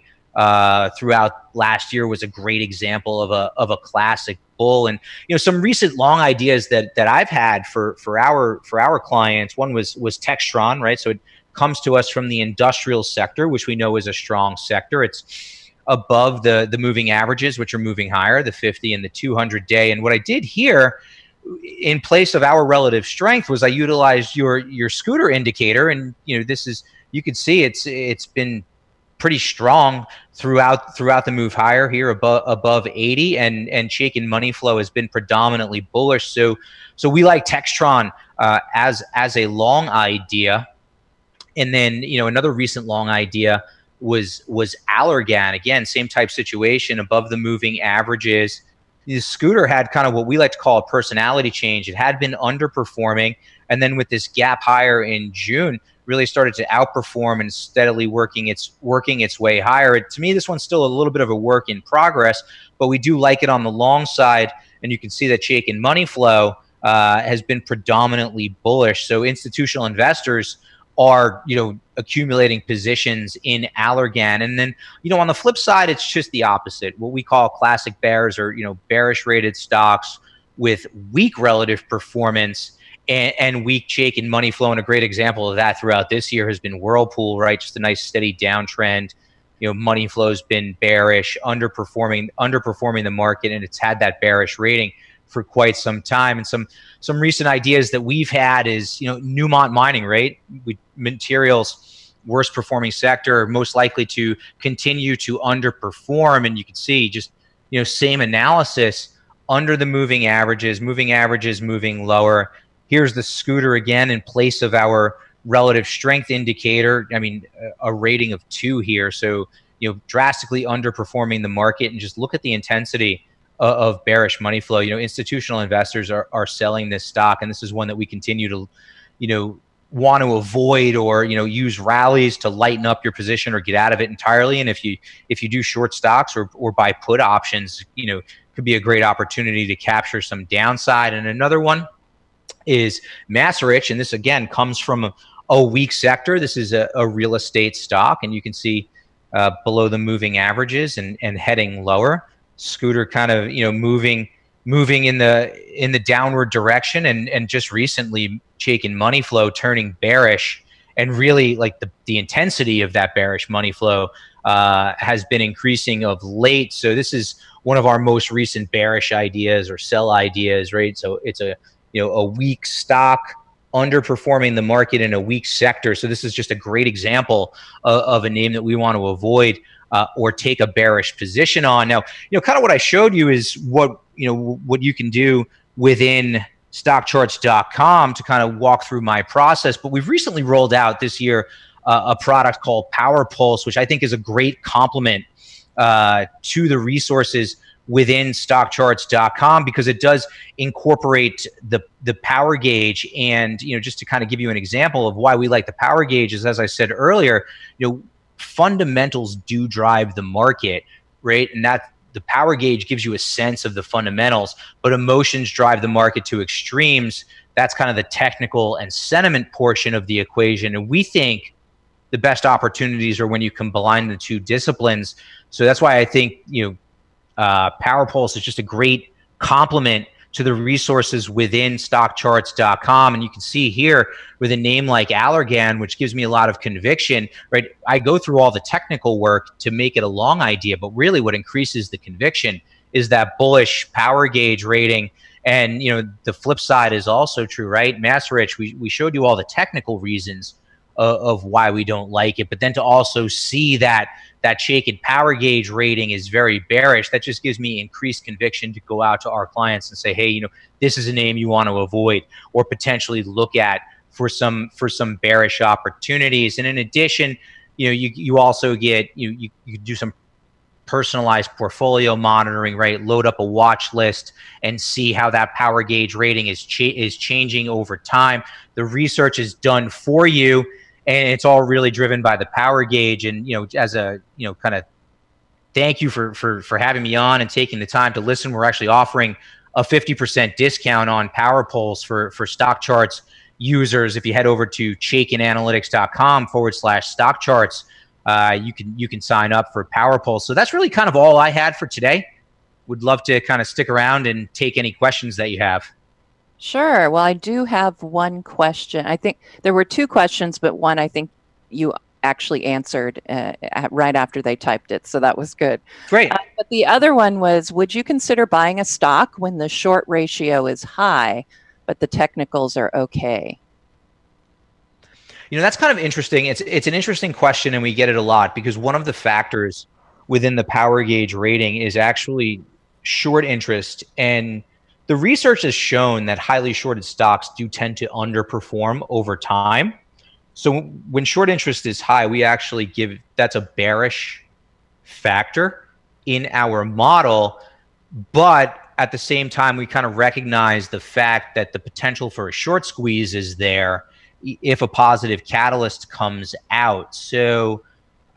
throughout last year was a great example of a classic bull. And some recent long ideas that I've had for our clients. One was Textron, right? So it comes to us from the industrial sector, which we know is a strong sector. It's above the moving averages, which are moving higher, the 50 and the 200-day. And what I did here, in place of our relative strength, was I utilized your scooter indicator, and this is, you can see it's been pretty strong throughout the move higher here above 80, and Chaikin money flow has been predominantly bullish. So we like Textron as a long idea. And then another recent long idea was Allergan. Again, same type situation, above the moving averages. The scooter had kind of what we like to call a personality change. It had been underperforming, and then with this gap higher in June, really started to outperform and steadily working its way higher. To me, this one's still a little bit of a work in progress, but we do like it on the long side. And you can see that Chaikin money flow has been predominantly bullish. So institutional investors are, accumulating positions in Allergan. And then, on the flip side, it's just the opposite. What we call classic bears, or, bearish rated stocks with weak relative performance and weak Chaikin money flow. And a great example of that throughout this year has been Whirlpool, right? Just a nice steady downtrend. Money flow's been bearish, underperforming the market, and it's had that bearish rating for quite some time. And some recent ideas that we've had is, Newmont Mining, right? Materials, worst performing sector, most likely to continue to underperform. And you can see just, same analysis under the moving averages moving lower. Here's the scooter again in place of our relative strength indicator. I mean, a rating of 2 here. So, drastically underperforming the market. And just look at the intensity of bearish money flow. Institutional investors are selling this stock, and this is one that we continue to, want to avoid, or, use rallies to lighten up your position or get out of it entirely. And if you do short stocks or buy put options, could be a great opportunity to capture some downside. And another one is Macerich, and this again comes from a weak sector. This is a real estate stock, and you can see below the moving averages and heading lower. Scooter kind of moving in the downward direction, and just recently Chaikin money flow turning bearish, and really like the intensity of that bearish money flow has been increasing of late. So this is one of our most recent bearish ideas or sell ideas, right? So it's a weak stock underperforming the market in a weak sector. So this is just a great example of a name that we want to avoid or take a bearish position on. Now, kind of what I showed you is what you can do within StockCharts.com to kind of walk through my process. But we've recently rolled out this year a product called Power Pulse, which I think is a great complement to the resources within StockCharts.com, because it does incorporate the power gauge. And just to kind of give you an example of why we like the power gauge is, as I said earlier, fundamentals do drive the market, right? And that the power gauge gives you a sense of the fundamentals, but emotions drive the market to extremes. That's kind of the technical and sentiment portion of the equation. And we think the best opportunities are when you combine the two disciplines. So that's why I think Power Pulse is just a great complement to the resources within StockCharts.com. And you can see here with a name like Allergan, which gives me a lot of conviction, right? I go through all the technical work to make it a long idea, but really what increases the conviction is that bullish power gauge rating. And the flip side is also true, right? Masterich, we showed you all the technical reasons of why we don't like it, but then to also see that Chaiken power gauge rating is very bearish, that just gives me increased conviction to go out to our clients and say, hey, this is a name you want to avoid or potentially look at for some bearish opportunities. And in addition, you also get you do some personalized portfolio monitoring, right? Load up a watch list and see how that power gauge rating is changing over time. The research is done for you, and it's all really driven by the power gauge. And as a kind of thank you for having me on and taking the time to listen. We're actually offering a 50% discount on Power Pulse for StockCharts users. If you head over to chaikenanalytics.com/StockCharts, you can sign up for Power Pulse. So that's really kind of all I had for today. Would love to kind of stick around and take any questions that you have. Sure. Well, I do have one question. I think there were two questions, but one I think you actually answered right after they typed it. So that was good. Great. But the other one was, would you consider buying a stock when the short ratio is high, but the technicals are okay? That's kind of interesting. It's an interesting question, and we get it a lot, because one of the factors within the power gauge rating is actually short interest. And the research has shown that highly shorted stocks do tend to underperform over time. So when short interest is high, we actually that's a bearish factor in our model. But at the same time, we kind of recognize the fact that the potential for a short squeeze is there if a positive catalyst comes out. So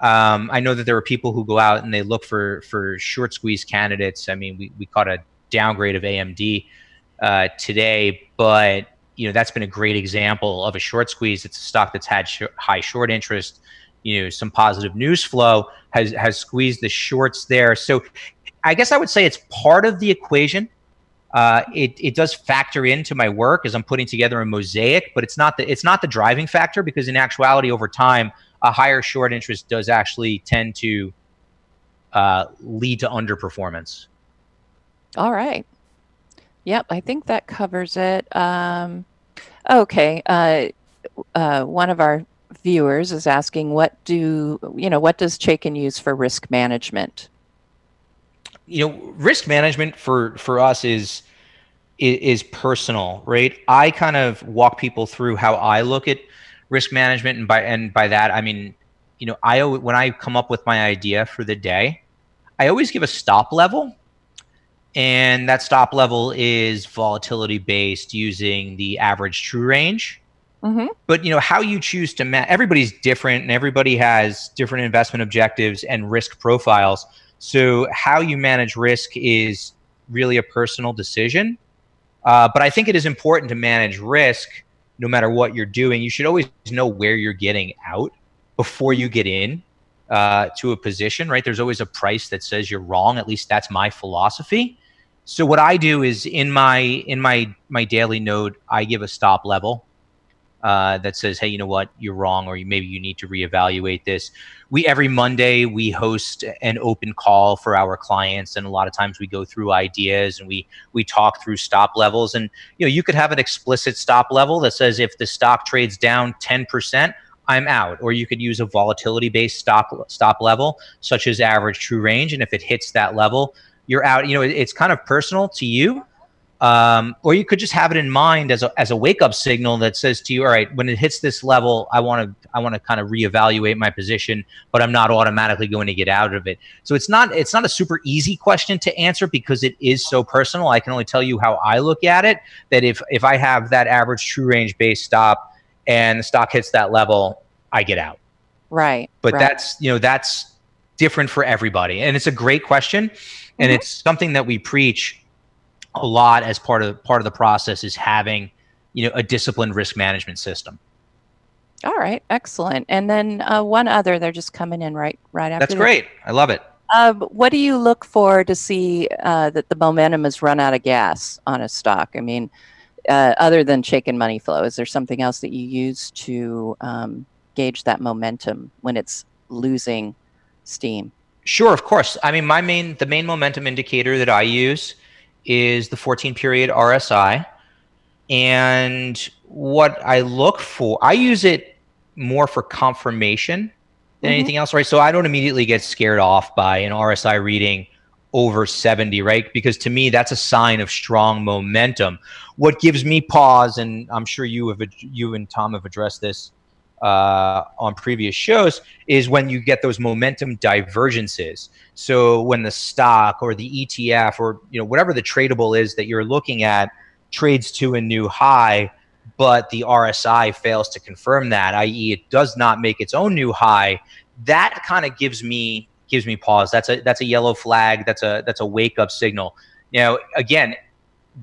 I know that there are people who go out and they look for short squeeze candidates. I mean, we caught a downgrade of AMD today, but that's been a great example of a short squeeze. It's a stock that's had high short interest. Some positive news flow has squeezed the shorts there. So I guess I would say it's part of the equation. It does factor into my work as I'm putting together a mosaic, but it's not the driving factor, because in actuality, over time, a higher short interest does actually tend to lead to underperformance. All right. Yep, I think that covers it. Okay. One of our viewers is asking, what does Chaiken use for risk management? Risk management for us is personal, right? I kind of walk people through how I look at risk management, and by that I mean, when I come up with my idea for the day, I always give a stop level, and that stop level is volatility based using the average true range. Mm-hmm. But how you choose to everybody's different, and everybody has different investment objectives and risk profiles. So how you manage risk is really a personal decision. But I think it is important to manage risk no matter what you're doing. You should always know where you're getting out before you get in to a position, right? There's always a price that says you're wrong. At least that's my philosophy. So what I do is in my daily note, I give a stop level that says, hey, you know what, you're wrong, or maybe you need to reevaluate this. Every Monday we host an open call for our clients, and a lot of times we go through ideas and we talk through stop levels. And you could have an explicit stop level that says if the stock trades down 10%, I'm out. Or you could use a volatility based stop level, such as average true range, and if it hits that level, you're out. It's kind of personal to you. Or you could just have it in mind as a wake up signal that says to you, all right, when it hits this level, I want to kind of reevaluate my position, but I'm not automatically going to get out of it. So it's not a super easy question to answer because it is so personal. I can only tell you how I look at it, that if I have that average true range base stop and the stock hits that level, I get out. Right. But right. that's different for everybody. And it's a great question. And it's something that we preach a lot as part of the process, is having, a disciplined risk management system. All right, excellent. And then one other, they're just coming in right after. That's great. I love it. What do you look for to see that the momentum has run out of gas on a stock? I mean, other than Chaiken money flow, is there something else that you use to gauge that momentum when it's losing steam? Sure, of course. I mean, the main momentum indicator that I use is the 14-period RSI. And what I look for, I use it more for confirmation than anything else, right? So I don't immediately get scared off by an RSI reading over 70, right? Because to me, that's a sign of strong momentum. What gives me pause, and I'm sure you and Tom have addressed this on previous shows, is when you get those momentum divergences. So when the stock or the ETF or whatever the tradable is that you're looking at trades to a new high, but the RSI fails to confirm that, i.e. it does not make its own new high, that kind of gives me pause. That's a yellow flag. That's a wake up signal. Again,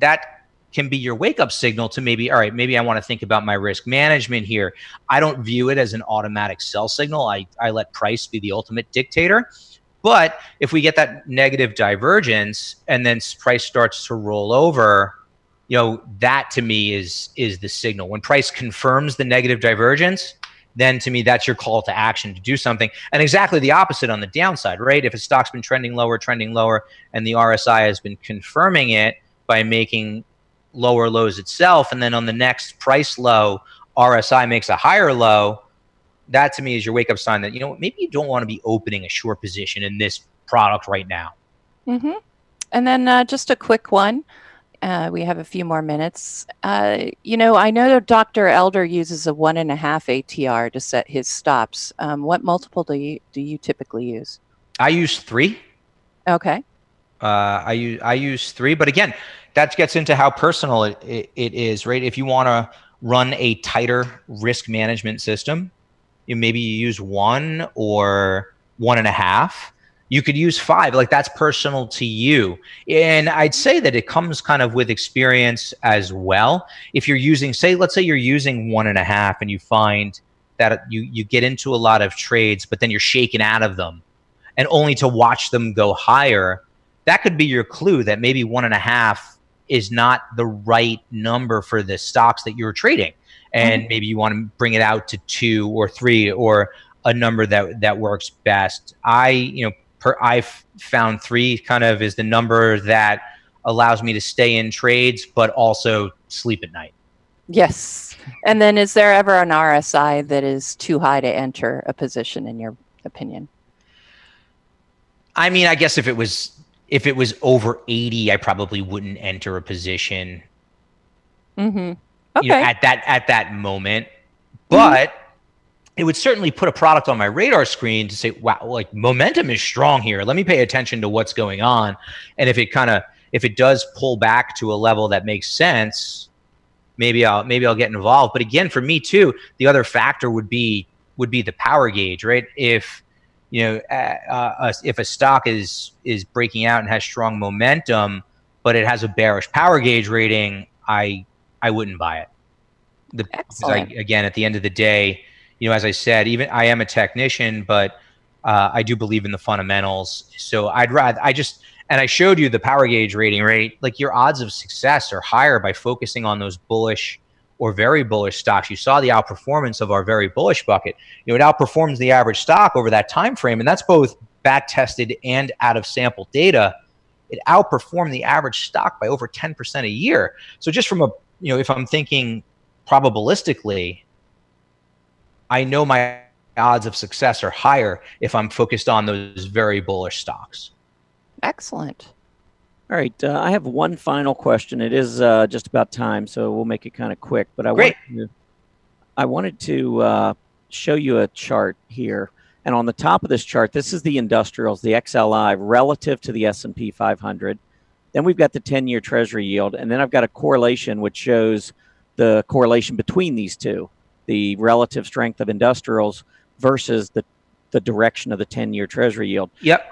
that can be your wake up signal to maybe, all right, maybe I want to think about my risk management here. I don't view it as an automatic sell signal. I let price be the ultimate dictator. But if we get that negative divergence and then price starts to roll over, that to me is the signal. When price confirms the negative divergence, then to me, that's your call to action to do something. And exactly the opposite on the downside, right? If a stock's been trending lower, and the RSI has been confirming it by making lower lows itself, and then on the next price low, RSI makes a higher low, that to me is your wake up sign that, maybe you don't want to be opening a short position in this product right now. And then just a quick one. We have a few more minutes. I know Dr. Elder uses a 1.5 ATR to set his stops. What multiple do you typically use? I use 3. Okay. I use 3, but again, that gets into how personal it is, right? If you want to run a tighter risk management system, maybe you use 1 or 1.5. You could use 5. Like, that's personal to you. And I'd say that it comes kind of with experience as well. If you're using, let's say you're using 1.5 and you find that you get into a lot of trades, but then you're shaken out of them and only to watch them go higher, that could be your clue that maybe 1.5 is not the right number for the stocks that you're trading. And maybe you want to bring it out to 2 or 3 or a number that works best. I've found 3 kind of is the number that allows me to stay in trades, but also sleep at night. Yes. And then is there ever an RSI that is too high to enter a position, in your opinion? I mean, I guess if it was over 80, I probably wouldn't enter a position. Okay. At that moment, but it would certainly put a product on my radar screen to say, wow, like, momentum is strong here. Let me pay attention to what's going on. And if it does pull back to a level that makes sense, maybe I'll get involved. But again, for me too, the other factor would be the power gauge, right? If a stock is breaking out and has strong momentum, but it has a bearish power gauge rating, I wouldn't buy it. Again, at the end of the day, as I said, even I am a technician, but I do believe in the fundamentals. So and I showed you the power gauge rating, right? Like, your odds of success are higher by focusing on those bullish or very bullish stocks. You saw the outperformance of our very bullish bucket. It outperforms the average stock over that time frame, and that's both back tested and out of sample data. It outperformed the average stock by over 10% a year. So just from if I'm thinking probabilistically, I know my odds of success are higher if I'm focused on those very bullish stocks. Excellent. All right, I have one final question. It is just about time, so we'll make it kind of quick. But Great. I wanted to show you a chart here, and on the top of this chart, this is the industrials, the XLI relative to the S&P 500. Then we've got the 10-year Treasury yield, and then I've got a correlation which shows the correlation between these two, the relative strength of industrials versus the direction of the 10-year Treasury yield. Yep.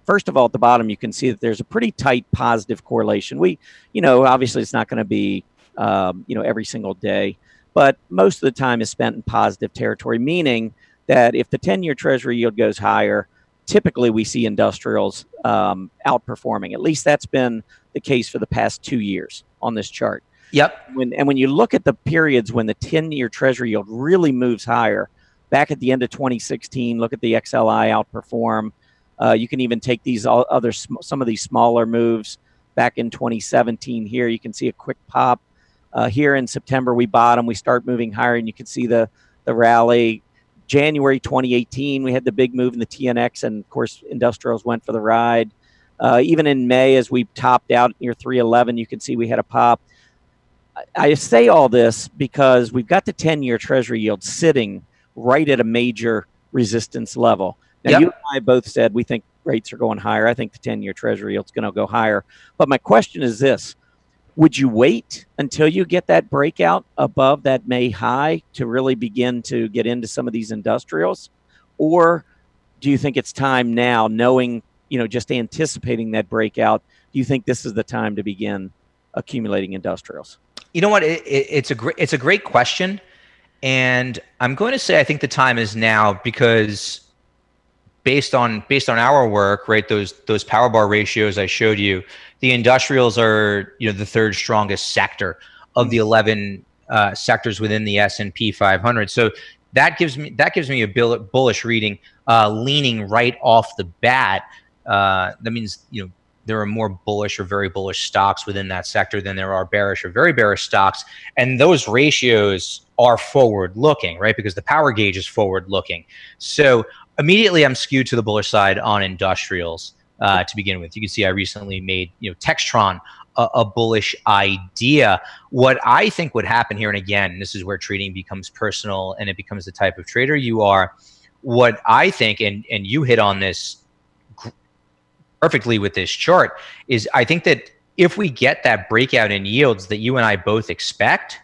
First of all, at the bottom, you can see that there's a pretty tight positive correlation. Obviously it's not going to be, every single day, but most of the time is spent in positive territory, meaning that if the 10-year Treasury yield goes higher, typically we see industrials outperforming. At least that's been the case for the past 2 years on this chart. Yep. When you look at the periods when the 10-year Treasury yield really moves higher, back at the end of 2016, look at the XLI outperform. You can even take these some of these smaller moves back in 2017 here. You can see a quick pop. Here in September, we bottom. We start moving higher, and you can see the rally. January 2018, we had the big move in the TNX, and of course, industrials went for the ride. Even in May, as we topped out near 311, you can see we had a pop. I say all this because we've got the 10-year Treasury yield sitting right at a major resistance level. Now, Yep. You and I both said we think rates are going higher. I think the 10-year Treasury yield is going to go higher. But my question is this. Would you wait until you get that breakout above that May high to really begin to get into some of these industrials? Or do you think it's time now, knowing, just anticipating that breakout, do you think this is the time to begin accumulating industrials? You know what? It's a great question. And I'm going to say I think the time is now because based on our work, right, those power bar ratios I showed you, the industrials are the third strongest sector of the 11 sectors within the S&P 500. So that gives me a bullish reading, leaning right off the bat. That means there are more bullish or very bullish stocks within that sector than there are bearish or very bearish stocks, and those ratios are forward looking, right? Because the power gauge is forward looking. So immediately I'm skewed to the bullish side on industrials to begin with. You can see I recently made Textron a bullish idea. What I think would happen here, and again, this is where trading becomes personal and it becomes the type of trader you are. What I think, and you hit on this perfectly with this chart, is I think that if we get that breakout in yields that you and I both expect,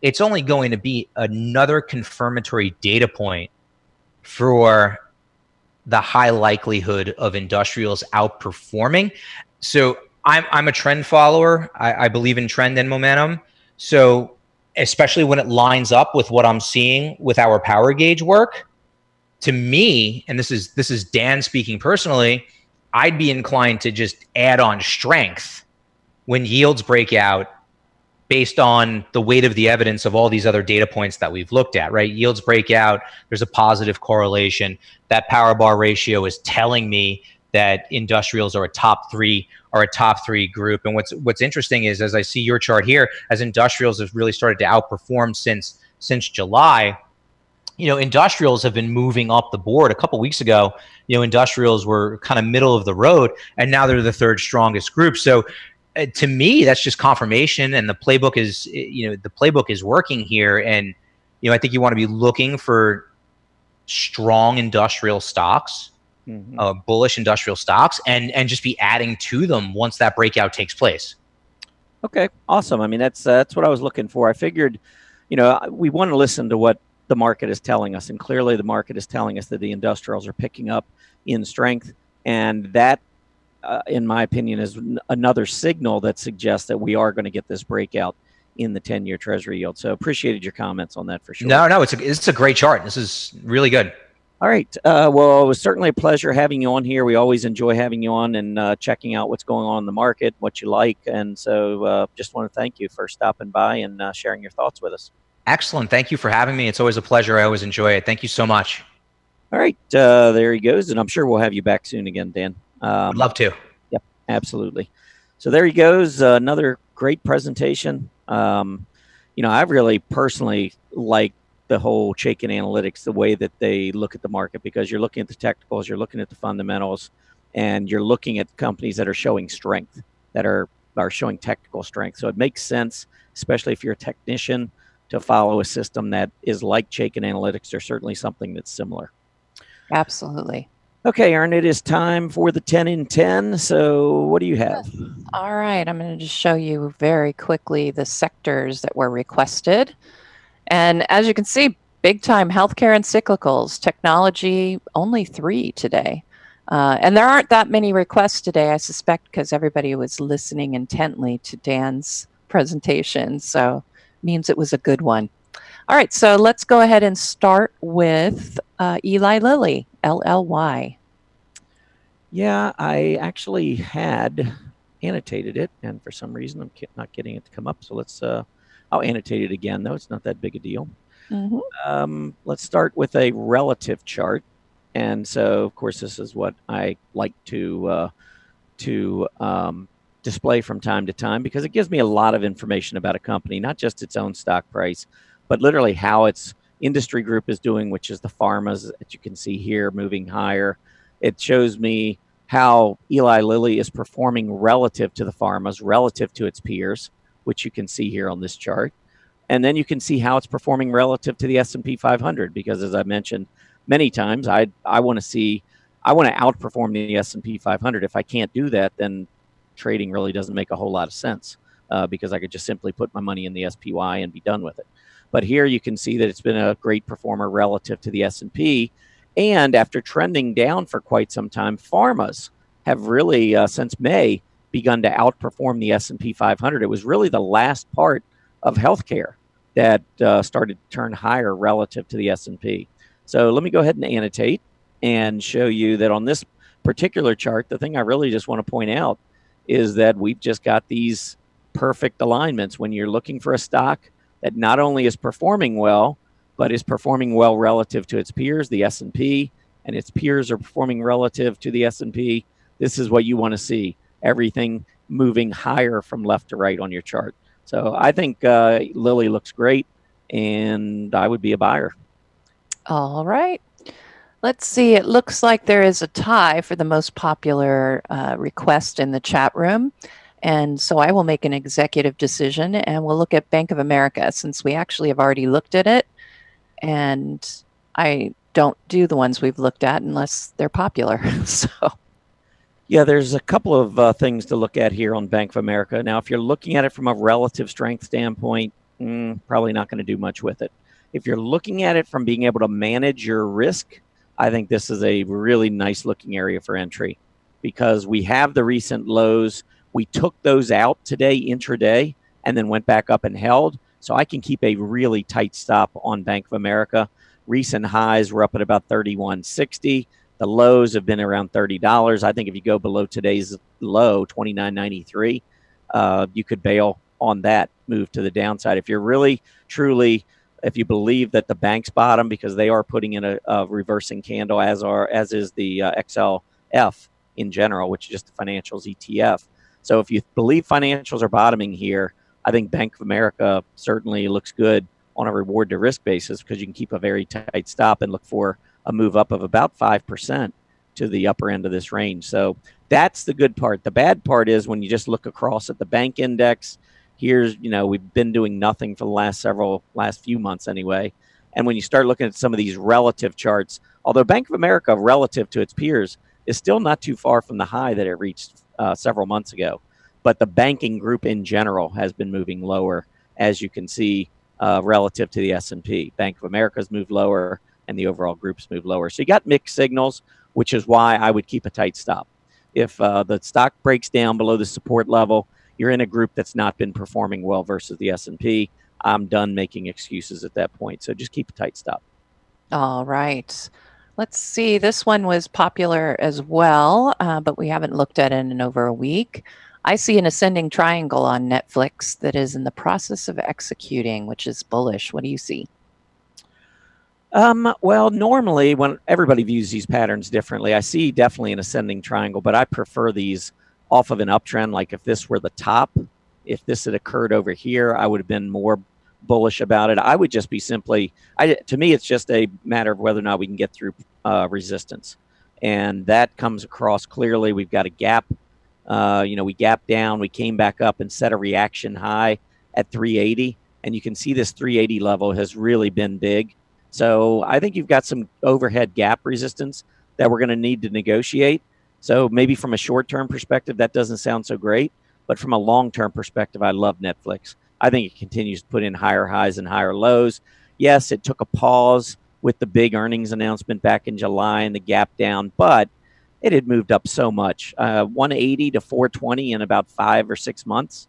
it's only going to be another confirmatory data point for the high likelihood of industrials outperforming. So I'm a trend follower. I believe in trend and momentum. So especially when it lines up with what I'm seeing with our power gauge work, to me, and this is Dan speaking personally, I'd be inclined to just add on strength when yields break out based on the weight of the evidence of all these other data points that we've looked at, right? Yields break out, there's a positive correlation. That power bar ratio is telling me that industrials are a top three group. And what's interesting is, as I see your chart here, as industrials have really started to outperform since July, industrials have been moving up the board. A couple weeks ago, industrials were kind of middle of the road, and now they're the third strongest group. So to me, that's just confirmation, and the playbook is working here. And I think you want to be looking for strong industrial stocks, bullish industrial stocks, and just be adding to them once that breakout takes place. Okay, awesome. I mean, that's what I was looking for. I figured, we want to listen to what the market is telling us, and clearly the market is telling us that the industrials are picking up in strength, and that in my opinion is another signal that suggests that we are going to get this breakout in the 10-year Treasury yield. So appreciated your comments on that for sure. No, it's a great chart. This is really good. All right. Well, it was certainly a pleasure having you on here. We always enjoy having you on and checking out what's going on in the market, what you like. And so just want to thank you for stopping by and sharing your thoughts with us. Excellent. Thank you for having me. It's always a pleasure. I always enjoy it. Thank you so much. All right. There he goes. And I'm sure we'll have you back soon again, Dan. I'd love to. Yep, absolutely. So there he goes. Another great presentation. I really personally like the whole Chaiken Analytics, the way that they look at the market, because you're looking at the technicals, you're looking at the fundamentals, and you're looking at companies that are showing strength. that are showing technical strength. So it makes sense, especially if you're a technician, to follow a system that is like Chaiken Analytics, or certainly something that's similar. Absolutely. Okay, Erin, it is time for the 10 in 10. So what do you have? All right, I'm going to just show you very quickly the sectors that were requested. And as you can see, big time healthcare and cyclicals, technology, only 3 today. And there aren't that many requests today, I suspect, because everybody was listening intently to Dan's presentation. So means it was a good one. All right, so let's go ahead and start with Eli Lilly, LLY. Yeah, I actually had annotated it, and for some reason I'm not getting it to come up. So let's, I'll annotate it again, though. It's not that big a deal. Let's start with a relative chart. And so, of course, this is what I like to display from time to time, because it gives me a lot of information about a company, not just its own stock price, but literally how its industry group is doing, which is the pharmas that you can see here moving higher. It shows me how Eli Lilly is performing relative to the pharmas, relative to its peers, which you can see here on this chart. And then you can see how it's performing relative to the S&P 500, because as I mentioned many times, I want to outperform the S&P 500. If I can't do that, then trading really doesn't make a whole lot of sense, because I could just simply put my money in the SPY and be done with it. But here you can see that it's been a great performer relative to the S&P. And after trending down for quite some time, pharmas have really, since May, begun to outperform the S&P 500. It was really the last part of healthcare that started to turn higher relative to the S&P. So let me go ahead and annotate and show you that on this particular chart, the thing I really just want to point out is that we've just got these perfect alignments. When you're looking for a stock that not only is performing well, but is performing well relative to its peers, the S&P, and its peers are performing relative to the S&P, this is what you want to see. Everything moving higher from left to right on your chart. So I think Lilly looks great, and I would be a buyer. All right. Let's see. It looks like there is a tie for the most popular request in the chat room. And so I will make an executive decision, and we'll look at Bank of America, since we actually have already looked at it. And I don't do the ones we've looked at unless they're popular. So, yeah, there's a couple of things to look at here on Bank of America. Now, if you're looking at it from a relative strength standpoint, probably not going to do much with it. If you're looking at it from being able to manage your risk, I think this is a really nice looking area for entry, because we have the recent lows. We took those out today intraday and then went back up and held. So I can keep a really tight stop on Bank of America. Recent highs were up at about $31.60. The lows have been around $30. I think if you go below today's low, $29.93, you could bail on that move to the downside. If you're really, truly, if you believe that the bank's bottom, because they are putting in a reversing candle, as is the XLF in general, which is just the financials ETF. So if you believe financials are bottoming here, I think Bank of America certainly looks good on a reward to risk basis, because you can keep a very tight stop and look for a move up of about 5% to the upper end of this range. So that's the good part. The bad part is when you just look across at the bank index. Here's, we've been doing nothing for the last few months anyway. And when you start looking at some of these relative charts, although Bank of America relative to its peers is still not too far from the high that it reached several months ago, but the banking group in general has been moving lower, as you can see, relative to the S&P. Bank of America's moved lower, and the overall group's moved lower. So you got mixed signals, which is why I would keep a tight stop. If the stock breaks down below the support level, you're in a group that's not been performing well versus the S&P. I'm done making excuses at that point. So just keep a tight stop. all right. Let's see. This one was popular as well, but we haven't looked at it in over a week. I see an ascending triangle on Netflix that is in the process of executing, which is bullish. What do you see? Well, normally when everybody views these patterns differently, I see definitely an ascending triangle, but I prefer these off of an uptrend. Like if this were the top, if this had occurred over here, I would have been more bullish about it. I would just be simply, to me, it's just a matter of whether or not we can get through resistance. And that comes across clearly. We've got a gap We gapped down, we came back up and set a reaction high at 380. And you can see this 380 level has really been big. So I think you've got some overhead gap resistance that we're going to need to negotiate. So maybe from a short-term perspective, that doesn't sound so great. But from a long-term perspective, I love Netflix. I think it continues to put in higher highs and higher lows. Yes, it took a pause with the big earnings announcement back in July and the gap down, but it had moved up so much, 180 to 420 in about 5 or 6 months.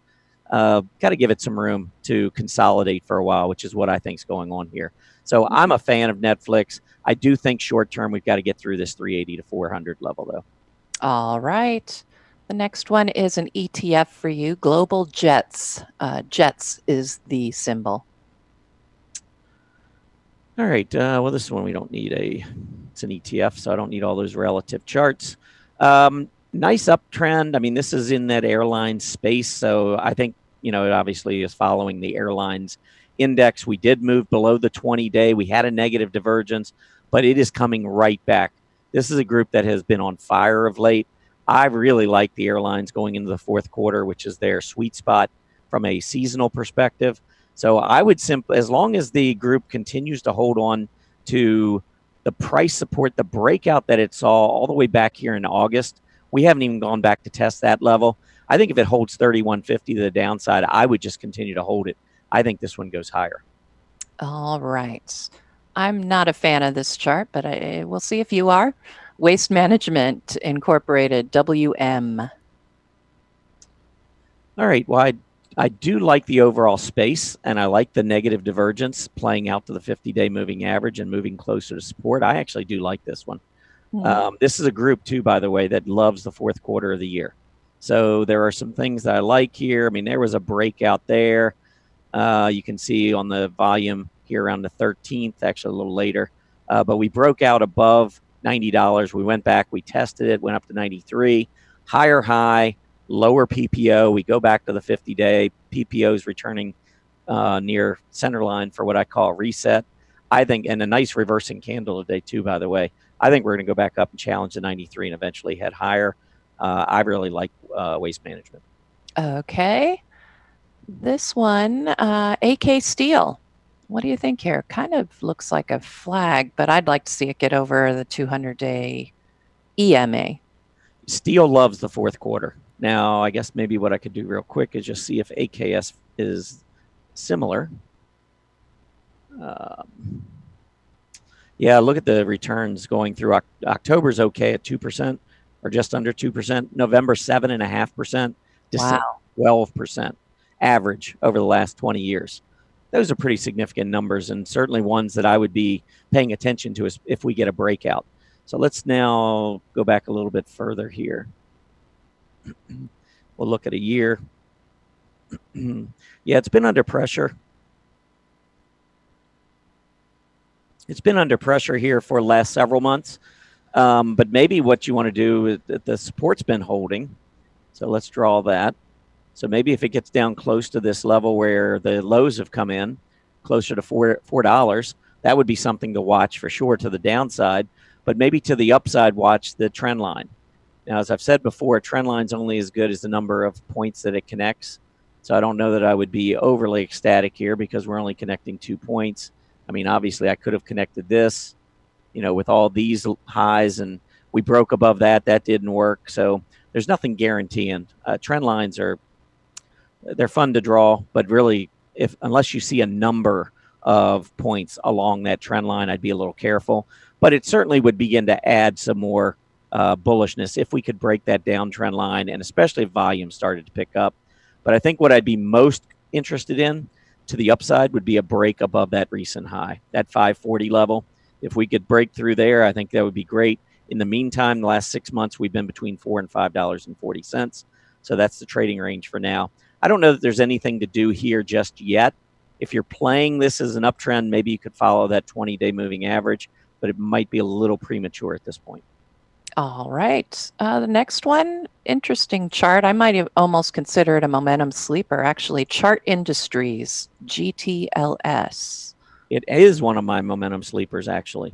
Got to give it some room to consolidate for a while, which is what I think is going on here. So I'm a fan of Netflix. I do think short term we've got to get through this 380 to 400 level, though. All right. The next one is an ETF for you, Global Jets. Jets is the symbol. All right. Well, this one we don't need it's an ETF, so I don't need all those relative charts. Nice uptrend. I mean, this is in that airline space, so I think, it obviously is following the airlines index. We did move below the 20-day. We had a negative divergence, but it is coming right back. This is a group that has been on fire of late. I really like the airlines going into the fourth quarter, which is their sweet spot from a seasonal perspective. So I would simply, as long as the group continues to hold on to the price support, the breakout that it saw all the way back here in August, we haven't even gone back to test that level. I think if it holds 3150 to the downside, I would just continue to hold it. I think this one goes higher. All right. I'm not a fan of this chart, but we'll see if you are. Waste Management Incorporated, WM. All right. Well, I do like the overall space, and I like the negative divergence playing out to the 50-day moving average and moving closer to support. I actually do like this one. This is a group, too, by the way, that loves the fourth quarter of the year. So there are some things that I like here. I mean, there was a breakout there. You can see on the volume here around the 13th, actually a little later. But we broke out above $90. We went back, we tested it, went up to 93. Higher high, lower PPO. We go back to the 50-day. PPO is returning near center line for what I call a reset. I think, and a nice reversing candle today, too, by the way. I think we're going to go back up and challenge the 93 and eventually head higher. I really like Waste Management. Okay. This one, AK Steel. What do you think here? Kind of looks like a flag, but I'd like to see it get over the 200-day EMA. Steel loves the fourth quarter. Now, I guess maybe what I could do real quick is just see if AKS is similar. Yeah, look at the returns going through. October's okay at 2% or just under 2%. November, 7.5%. December, 12% average over the last 20 years. Those are pretty significant numbers, and certainly ones that I would be paying attention to if we get a breakout. So let's now go back a little bit further here. We'll look at a year. Yeah, it's been under pressure. It's been under pressure here for the last several months. But maybe what you want to do is that the support's been holding. So let's draw that. So maybe if it gets down close to this level where the lows have come in, closer to $4, that would be something to watch for sure to the downside. But maybe to the upside, watch the trend line. Now, as I've said before, a trend line's only as good as the number of points that it connects. So I don't know that I would be overly ecstatic here because we're only connecting 2 points. I mean, obviously, I could have connected this, with all these highs, and we broke above that. That didn't work. So there's nothing guaranteeing. Trend lines they're fun to draw, but really, unless you see a number of points along that trend line, I'd be a little careful. But it certainly would begin to add some more bullishness if we could break that downtrend line, and especially if volume started to pick up. But I think what I'd be most interested in to the upside would be a break above that recent high, that 540 level. If we could break through there, I think that would be great. In the meantime, the last 6 months, we've been between $4 and $5.40. So that's the trading range for now. I don't know that there's anything to do here just yet. If you're playing this as an uptrend, maybe you could follow that 20-day moving average, but it might be a little premature at this point. All right. The next one, interesting chart. I might have almost consider it a momentum sleeper, actually. Chart Industries, GTLS. It is one of my momentum sleepers, actually.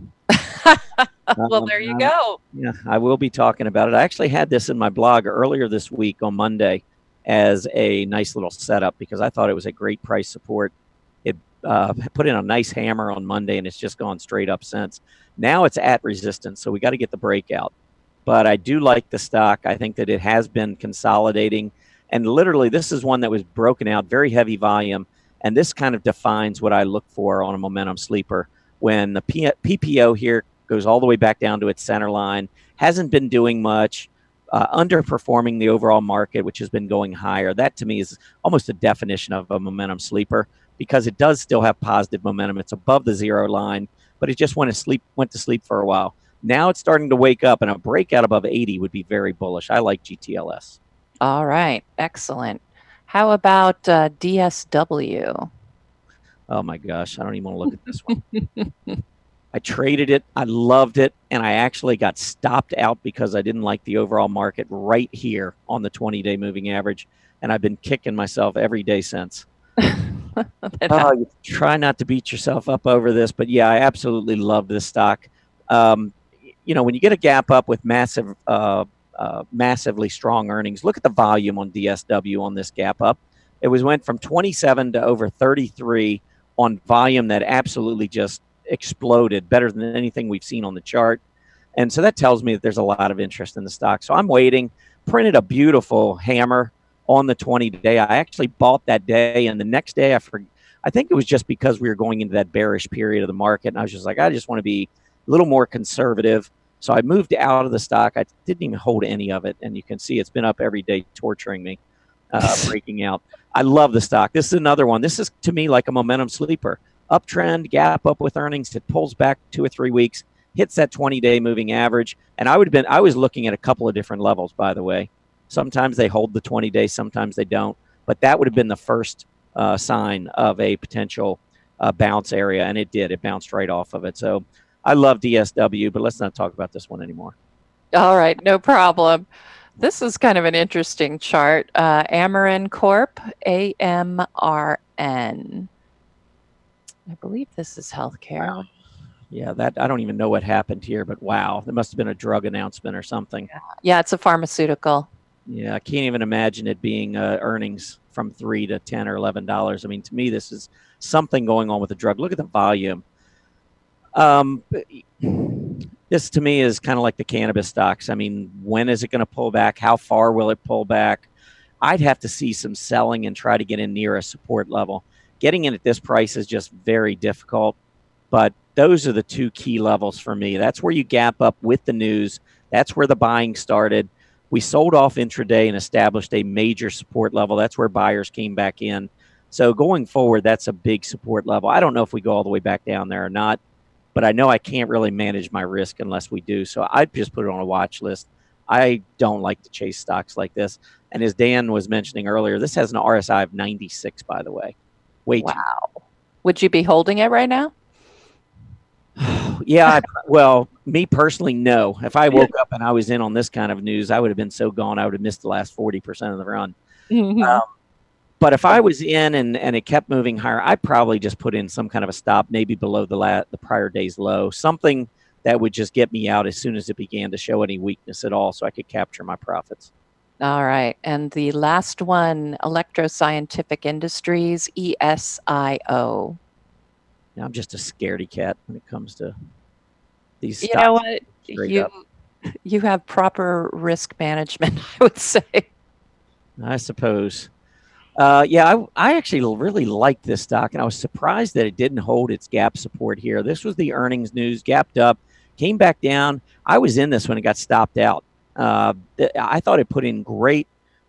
Well, there you go. Yeah, I will be talking about it. I actually had this in my blog earlier this week on Monday as a nice little setup because I thought it was a great price support. It put in a nice hammer on Monday, and it's just gone straight up since. Now it's at resistance, so we got to get the breakout. But I do like the stock. I think that it has been consolidating. And literally, this is one that was broken out, very heavy volume. And this kind of defines what I look for on a momentum sleeper. When the PPO here goes all the way back down to its center line, hasn't been doing much, underperforming the overall market, which has been going higher. That, to me, is almost a definition of a momentum sleeper because it does still have positive momentum. It's above the zero line, but it just went to sleep for a while. Now it's starting to wake up, and a breakout above 80 would be very bullish. I like GTLS. All right. Excellent. How about DSW? Oh, my gosh. I don't even want to look at this one. I traded it. I loved it. And I actually got stopped out because I didn't like the overall market right here on the 20-day moving average. And I've been kicking myself every day since. You try not to beat yourself up over this. But, yeah, I absolutely love this stock. When you get a gap up with massively strong earnings, look at the volume on DSW on this gap up. It went from 27 to over 33 on volume that absolutely just exploded, better than anything we've seen on the chart. And so that tells me that there's a lot of interest in the stock. So I'm waiting. Printed a beautiful hammer on the 20-day. I actually bought that day, and the next day I think it was just because we were going into that bearish period of the market, and I was just like, I just want to be a little more conservative. So I moved out of the stock. I didn't even hold any of it, and you can see it's been up every day, torturing me, breaking out. I love the stock. This is another one. This is, to me, like a momentum sleeper. Uptrend, gap up with earnings. It pulls back 2 or 3 weeks, hits that 20-day moving average. And I was looking at a couple of different levels, by the way. Sometimes they hold the 20-day, sometimes they don't. But that would have been the first sign of a potential bounce area, and it did. It bounced right off of it. So I love DSW, but let's not talk about this one anymore. All right, no problem. This is kind of an interesting chart. Amarin Corp, AMRN. I believe this is healthcare. Wow. Yeah, that I don't even know what happened here, but wow, there must have been a drug announcement or something. Yeah, it's a pharmaceutical. Yeah, I can't even imagine it being earnings from $3 to $10 or $11. I mean, to me, this is something going on with the drug. Look at the volume. This to me is kind of like the cannabis stocks. I mean, when is it going to pull back? How far will it pull back? I'd have to see some selling and try to get in near a support level. Getting in at this price is just very difficult, but those are the two key levels for me. That's where you gap up with the news. That's where the buying started. We sold off intraday and established a major support level. That's where buyers came back in. So going forward, that's a big support level. I don't know if we go all the way back down there or not, but I know I can't really manage my risk unless we do. So I'd just put it on a watch list. I don't like to chase stocks like this. And as Dan was mentioning earlier, this has an RSI of 96, by the way. Wow. Would you be holding it right now? Yeah, well, me personally, no. If I woke up and I was in on this kind of news, I would have been so gone, I would have missed the last 40% of the run. Mm-hmm. But if I was in and it kept moving higher, I'd probably just put in some kind of a stop, maybe below the prior day's low, something that would just get me out as soon as it began to show any weakness at all so I could capture my profits. All right. And the last one, Electro Scientific Industries, ESIO. Now, I'm just a scaredy cat when it comes to these stocks. You know what? You have proper risk management, I would say. I suppose. Yeah, I actually really liked this stock, and I was surprised that it didn't hold its gap support here. This was the earnings news, gapped up, came back down. I was in this when it got stopped out. I thought it put in great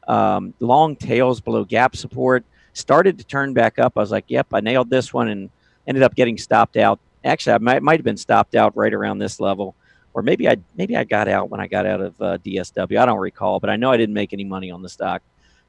long tails below gap support, started to turn back up. I was like, yep, I nailed this one, and ended up getting stopped out. Actually, I might have been stopped out right around this level, or maybe I got out when I got out of DSW. I don't recall, but I know I didn't make any money on the stock.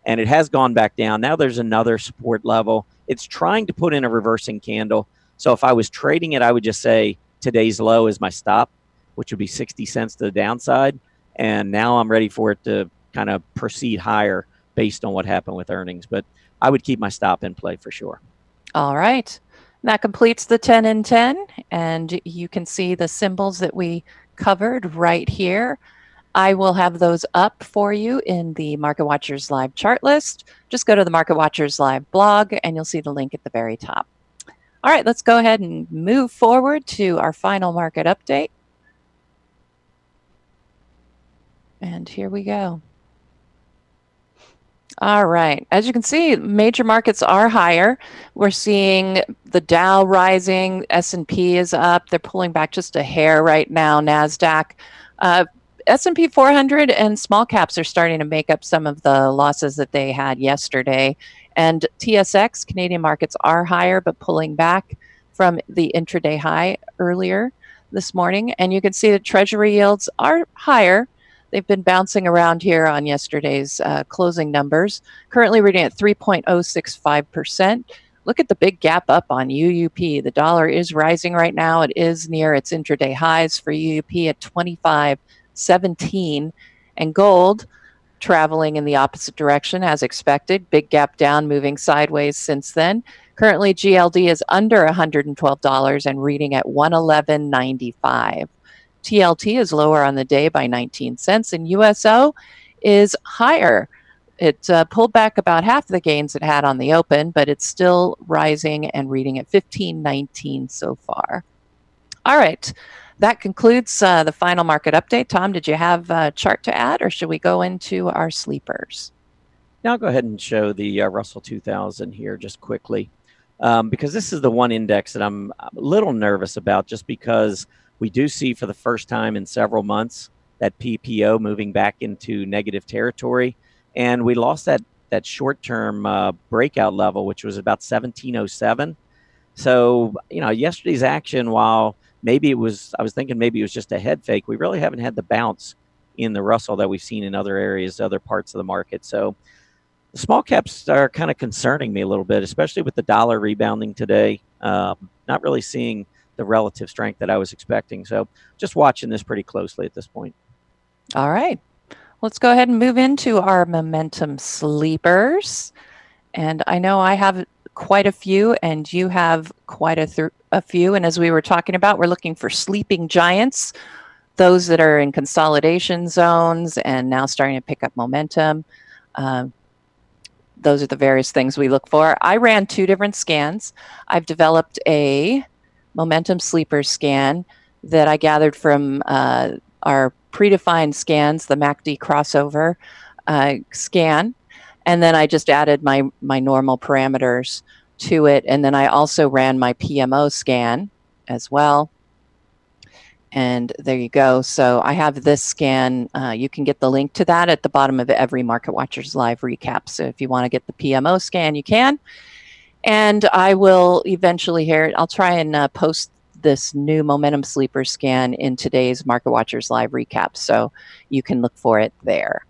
And it has gone back down. Now there's another support level. It's trying to put in a reversing candle. So if I was trading it, I would just say today's low is my stop, which would be 60 cents to the downside. And now I'm ready for it to kind of proceed higher based on what happened with earnings. But I would keep my stop in play for sure. All right. That completes the 10 and 10, and you can see the symbols that we covered right here. I will have those up for you in the Market Watchers Live chart list. Just go to the Market Watchers Live blog and you'll see the link at the very top. All right, let's go ahead and move forward to our final market update. And here we go. All right. As you can see, major markets are higher. We're seeing the Dow rising, S&P is up. They're pulling back just a hair right now, NASDAQ. S&P 400 and small caps are starting to make up some of the losses that they had yesterday. And TSX, Canadian markets, are higher, but pulling back from the intraday high earlier this morning. And you can see that Treasury yields are higher. They've been bouncing around here on yesterday's closing numbers. Currently reading at 3.065%. Look at the big gap up on UUP. The dollar is rising right now. It is near its intraday highs for UUP at 25.17. And gold traveling in the opposite direction as expected. Big gap down, moving sideways since then. Currently, GLD is under $112 and reading at 111.95. TLT is lower on the day by 19 cents, and USO is higher. It pulled back about half the gains it had on the open, but it's still rising and reading at 15.19 so far. All right, that concludes the final market update. Tom, did you have a chart to add, or should we go into our sleepers? Now I'll go ahead and show the Russell 2000 here just quickly, because this is the one index that I'm a little nervous about, just because we do see for the first time in several months that PPO moving back into negative territory. And we lost that short-term breakout level, which was about 1707. So, yesterday's action, while maybe I was thinking maybe it was just a head fake, we really haven't had the bounce in the Russell that we've seen in other areas, other parts of the market. So the small caps are kind of concerning me a little bit, especially with the dollar rebounding today. Not really seeing the relative strength that I was expecting. So just watching this pretty closely at this point. All right. Let's go ahead and move into our momentum sleepers. And I know I have quite a few and you have quite a few. And as we were talking about, we're looking for sleeping giants, those that are in consolidation zones and now starting to pick up momentum. Those are the various things we look for. I ran 2 different scans. I've developed a momentum sleeper scan that I gathered from our predefined scans, the MACD crossover scan, and then I just added my normal parameters to it, and then I also ran my PMO scan as well. And there you go. So I have this scan. You can get the link to that at the bottom of every Market Watchers Live recap. So if you want to get the PMO scan, you can. And I will eventually here, I'll try and post this new momentum sleeper scan in today's Market Watchers Live recap, so you can look for it there.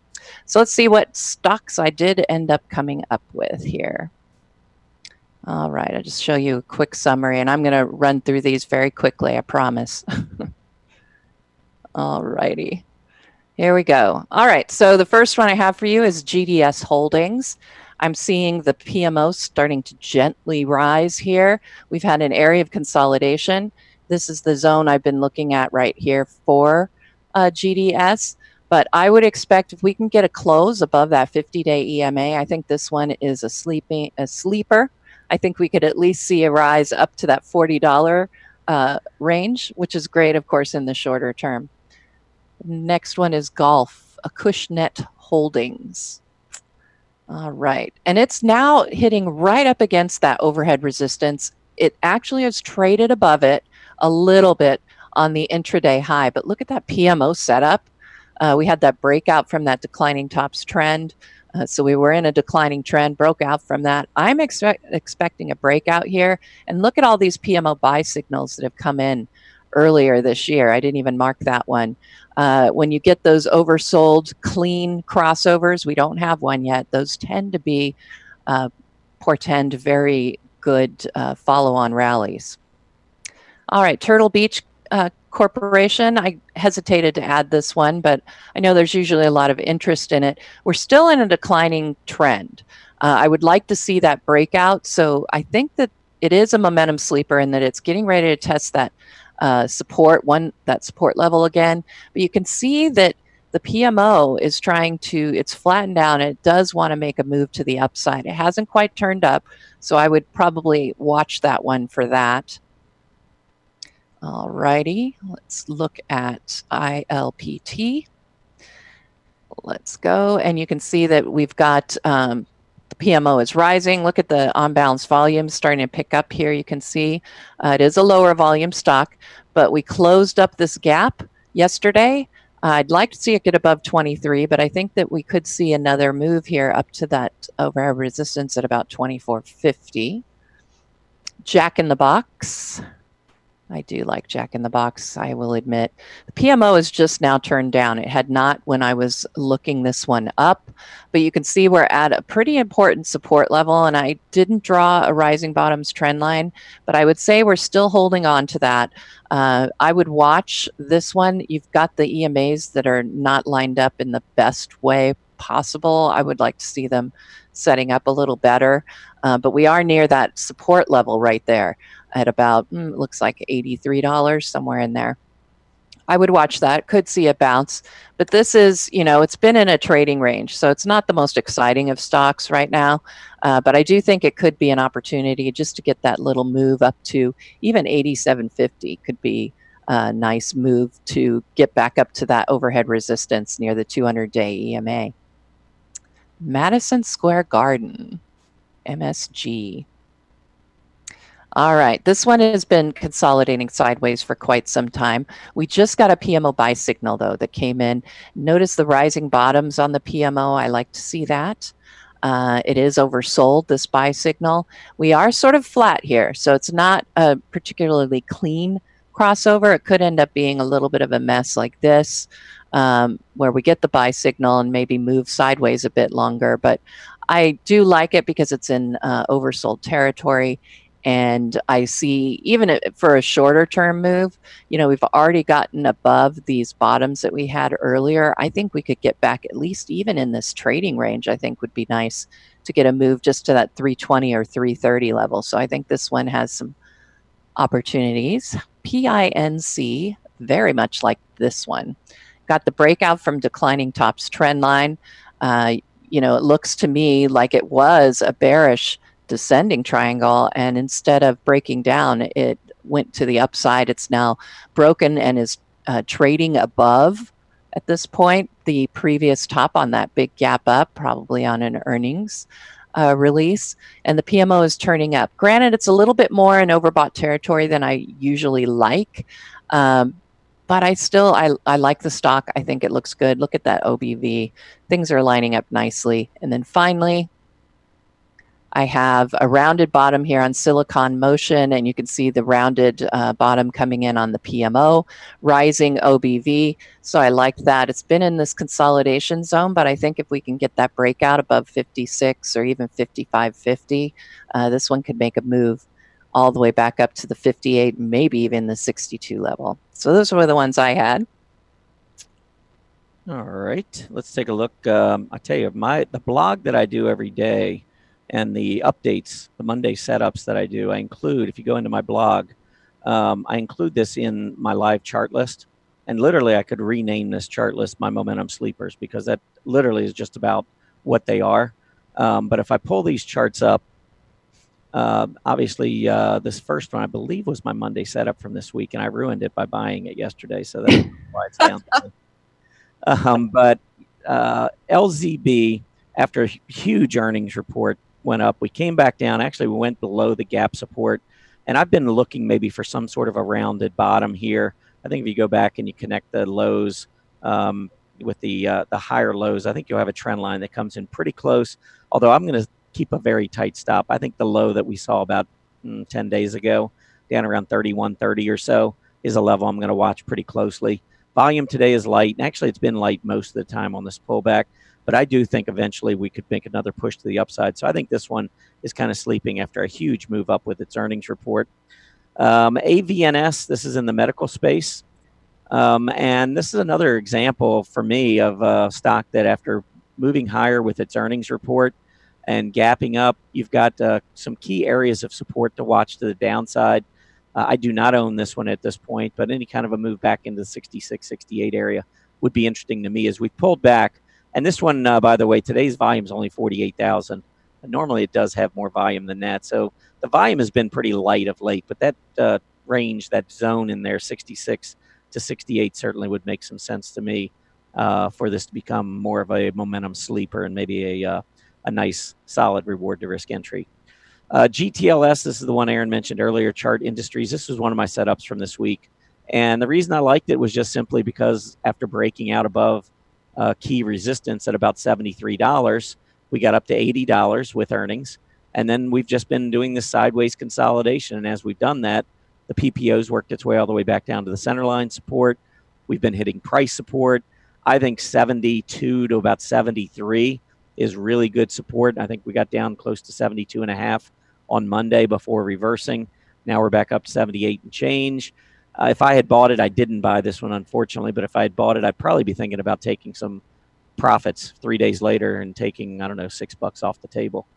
So let's see what stocks I did end up coming up with here. All right, I'll just show you a quick summary, and I'm going to run through these very quickly, I promise. All righty. Here we go. All right, so the first one I have for you is GDS Holdings. I'm seeing the PMO starting to gently rise here. We've had an area of consolidation. This is the zone I've been looking at right here for GDS. But I would expect if we can get a close above that 50-day EMA, I think this one is a sleeper. I think we could at least see a rise up to that $40 range, which is great, of course, in the shorter term. Next one is Golf, Acushnet Holdings. All right, and it's now hitting right up against that overhead resistance. It actually has traded above it a little bit on the intraday high, but look at that PMO setup. We had that breakout from that declining tops trend. So we were in a declining trend, broke out from that. I'm expecting a breakout here. And look at all these PMO buy signals that have come in earlier this year. I didn't even mark that one. When you get those oversold clean crossovers, we don't have one yet. Those tend to be portend very good follow-on rallies. All right, Turtle Beach Corporation. I hesitated to add this one, but I know there's usually a lot of interest in it. We're still in a declining trend. I would like to see that breakout. So I think that it is a momentum sleeper in that it's getting ready to test that support level again. But you can see that the PMO is it's flattened out, and it does want to make a move to the upside. It hasn't quite turned up, so I would probably watch that one for that. All righty, let's look at ILPT. Let's go, and you can see that we've got the PMO is rising. Look at the on-balance volume starting to pick up here. You can see it is a lower volume stock, but we closed up this gap yesterday. I'd like to see it get above 23, but I think that we could see another move here up to that overhead resistance at about 24.50. Jack in the box. I do like Jack in the box, I will admit. The PMO is just now turned down. It had not when I was looking this one up, but you can see we're at a pretty important support level, and I didn't draw a rising bottoms trend line, but I would say we're still holding on to that. I would watch this one. You've got the EMAs that are not lined up in the best way possible. I would like to see them setting up a little better, but we are near that support level right there at about, looks like $83, somewhere in there. I would watch that. Could see a bounce, but this is, it's been in a trading range, so it's not the most exciting of stocks right now, but I do think it could be an opportunity just to get that little move up to even 87.50 could be a nice move to get back up to that overhead resistance near the 200-day EMA. Madison Square Garden, MSG. All right, this one has been consolidating sideways for quite some time. We just got a PMO buy signal, though, that came in. Notice the rising bottoms on the PMO. I like to see that. It is oversold, this buy signal. We are sort of flat here, so it's not a particularly clean crossover. It could end up being a little bit of a mess like this, where we get the buy signal and maybe move sideways a bit longer. But I do like it because it's in oversold territory. And I see, even for a shorter term move, we've already gotten above these bottoms that we had earlier. I think we could get back at least even in this trading range. I think would be nice to get a move just to that 320 or 330 level. So I think this one has some opportunities. PINC, very much like this one. Got the breakout from declining tops trend line. It looks to me like it was a bearish descending triangle, and instead of breaking down, it went to the upside. It's now broken and is trading above, at this point, the previous top on that big gap up, probably on an earnings release. And the PMO is turning up. Granted, it's a little bit more in overbought territory than I usually like, but I like the stock. I think it looks good. Look at that OBV. Things are lining up nicely. And then finally, I have a rounded bottom here on Silicon Motion, and you can see the rounded bottom coming in on the PMO, rising OBV. So I like that. It's been in this consolidation zone, but I think if we can get that breakout above 56 or even 55.50, this one could make a move all the way back up to the 58, maybe even the 62 level. So those were the ones I had. All right, let's take a look. I tell you, the blog that I do every day and the updates, the Monday setups that I do, I include, if you go into my blog, I include this in my live chart list. And literally, I could rename this chart list my momentum sleepers, because that literally is just about what they are. But if I pull these charts up, obviously, this first one, I believe, was my Monday setup from this week, and I ruined it by buying it yesterday. So that's why it's down. But LZB, after a huge earnings report, went up. We came back down. Actually, we went below the gap support. And I've been looking maybe for some sort of a rounded bottom here. I think if you go back and you connect the lows with the higher lows, I think you'll have a trend line that comes in pretty close. Although I'm going to keep a very tight stop. I think the low that we saw about 10 days ago, down around 31.30 or so, is a level I'm going to watch pretty closely. Volume today is light. And actually, it's been light most of the time on this pullback. But I do think eventually we could make another push to the upside. So I think this one is kind of sleeping after a huge move up with its earnings report. AVNS, this is in the medical space. And this is another example for me of a stock that, after moving higher with its earnings report, and gapping up. You've got some key areas of support to watch to the downside. I do not own this one at this point, but any kind of a move back into the 66, 68 area would be interesting to me as we pulled back. And this one, by the way, today's volume is only 48,000. Normally it does have more volume than that. So the volume has been pretty light of late, but that range, that zone in there, 66 to 68, certainly would make some sense to me for this to become more of a momentum sleeper and maybe a nice solid reward to risk entry. GTLS, this is the one Erin mentioned earlier, Chart Industries. This was one of my setups from this week. And the reason I liked it was just simply because after breaking out above key resistance at about $73, we got up to $80 with earnings. And then we've just been doing this sideways consolidation. And as we've done that, the PPO's worked its way all the way back down to the centerline support. We've been hitting price support. I think 72 to about 73 is really good support. I think we got down close to 72.5 on Monday before reversing. Now we're back up to 78 and change. If I had bought it, I didn't buy this one, unfortunately, but if I had bought it, I'd probably be thinking about taking some profits 3 days later and taking, I don't know, $6 off the table.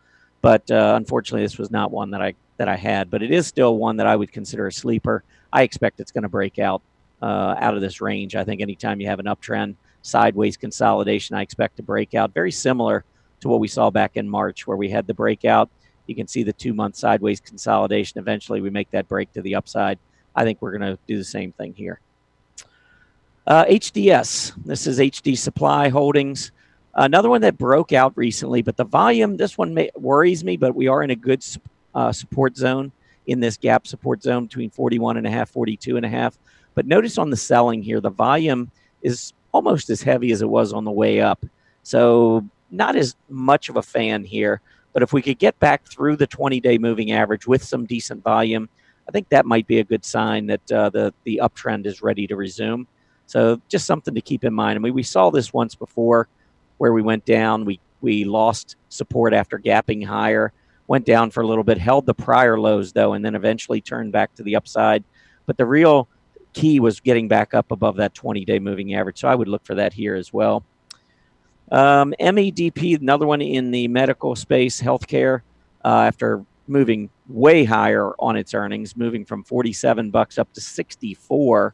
But unfortunately, this was not one that I had, but it is still one that I would consider a sleeper. I expect it's going to break out of this range. I think anytime you have an uptrend, sideways consolidation, I expect to break out. Very similar to what we saw back in March where we had the breakout. You can see the 2-month sideways consolidation. Eventually, we make that break to the upside. I think we're going to do the same thing here. HDS. This is HD Supply Holdings. Another one that broke out recently, but the volume, this one worries me, but we are in a good support zone in this gap support zone between 41.5, 42.5. But notice on the selling here, the volume is almost as heavy as it was on the way up. So not as much of a fan here. But if we could get back through the 20-day moving average with some decent volume, I think that might be a good sign that the uptrend is ready to resume. So just something to keep in mind. I mean, we saw this once before where we went down. We lost support after gapping higher, went down for a little bit, held the prior lows, though, and then eventually turned back to the upside. But the real key was getting back up above that 20-day moving average. So I would look for that here as well. MEDP, another one in the medical space, healthcare, after moving way higher on its earnings, moving from $47 up to 64.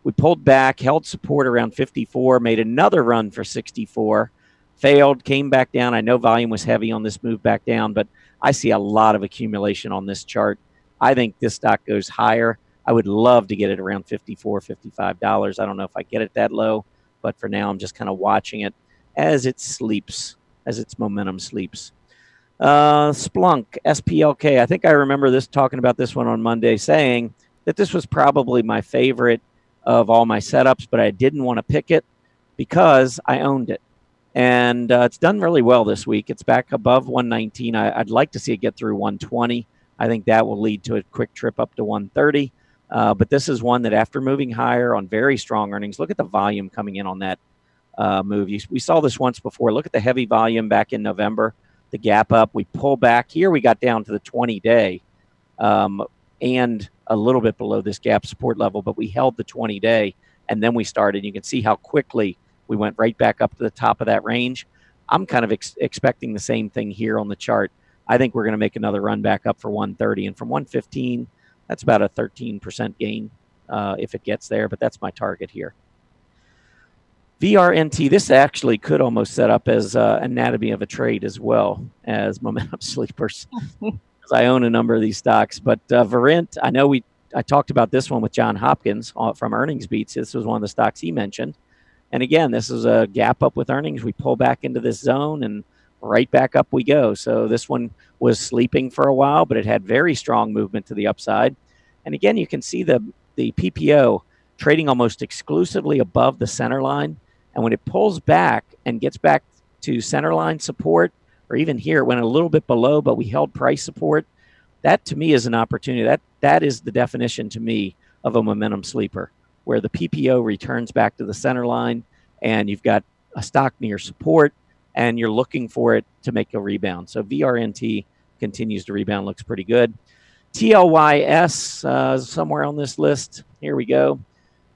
We pulled back, held support around 54, made another run for 64, failed, came back down. I know volume was heavy on this move back down, but I see a lot of accumulation on this chart. I think this stock goes higher. I would love to get it around $54, $55. I don't know if I get it that low, but for now I'm just kind of watching it as it sleeps, as its momentum sleeps. Splunk, SPLK. I think I remember talking about this one on Monday, saying that this was probably my favorite of all my setups, but I didn't want to pick it because I owned it. And it's done really well this week. It's back above 119. I'd like to see it get through 120. I think that will lead to a quick trip up to 130. But this is one that after moving higher on very strong earnings, look at the volume coming in on that move. We saw this once before. Look at the heavy volume back in November, the gap up. We pull back. Here we got down to the 20-day and a little bit below this gap support level, but we held the 20-day, and then we started. You can see how quickly we went right back up to the top of that range. I'm kind of expecting the same thing here on the chart. I think we're going to make another run back up for 130, and from 115, that's about a 13% gain if it gets there, but that's my target here. VRNT, this actually could almost set up as anatomy of a trade as well as momentum sleepers. I own a number of these stocks, but Verint, I know I talked about this one with John Hopkins from Earnings Beats. This was one of the stocks he mentioned. And again, this is a gap up with earnings. We pull back into this zone and right back up we go. So this one was sleeping for a while, but it had very strong movement to the upside. And again, you can see the PPO trading almost exclusively above the center line. And when it pulls back and gets back to center line support, or even here, it went a little bit below, but we held price support. That to me is an opportunity. That is the definition to me of a momentum sleeper, where the PPO returns back to the center line and you've got a stock near support and you're looking for it to make a rebound. So VRNT continues to rebound, looks pretty good. TLYS, somewhere on this list. Here we go.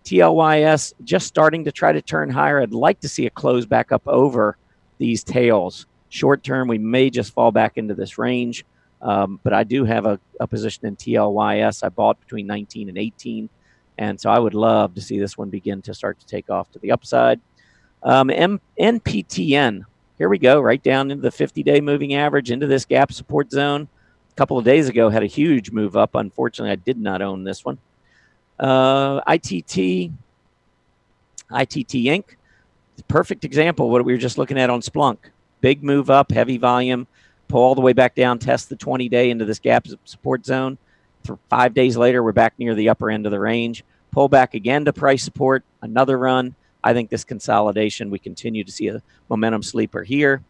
TLYS just starting to try to turn higher. I'd like to see it close back up over these tails. Short term, we may just fall back into this range. But I do have a position in TLYS. I bought between 19 and 18. And so I would love to see this one begin to start to take off to the upside. NPTN, here we go, right down into the 50-day moving average, into this gap support zone. A couple of days ago, had a huge move up. Unfortunately, I did not own this one. ITT Inc., perfect example of what we were just looking at on Splunk. Big move up, heavy volume, pull all the way back down, test the 20-day into this gap support zone. 5 days later, we're back near the upper end of the range. Pull back again to price support, another run. I think this consolidation, we continue to see a momentum sleeper here.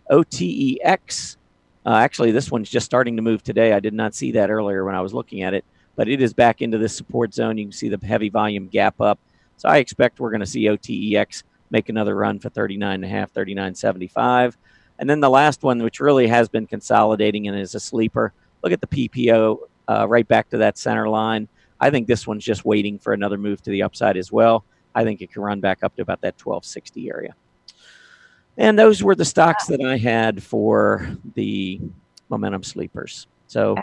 OTEX, actually, this one's just starting to move today. I did not see that earlier when I was looking at it, but it is back into this support zone. You can see the heavy volume gap up. So I expect we're going to see OTEX make another run for 39.5, 39.75. And then the last one, which really has been consolidating and is a sleeper, look at the PPO right back to that center line. I think this one's just waiting for another move to the upside as well. I think it can run back up to about that 1260 area. And those were the stocks that I had for the momentum sleepers. So,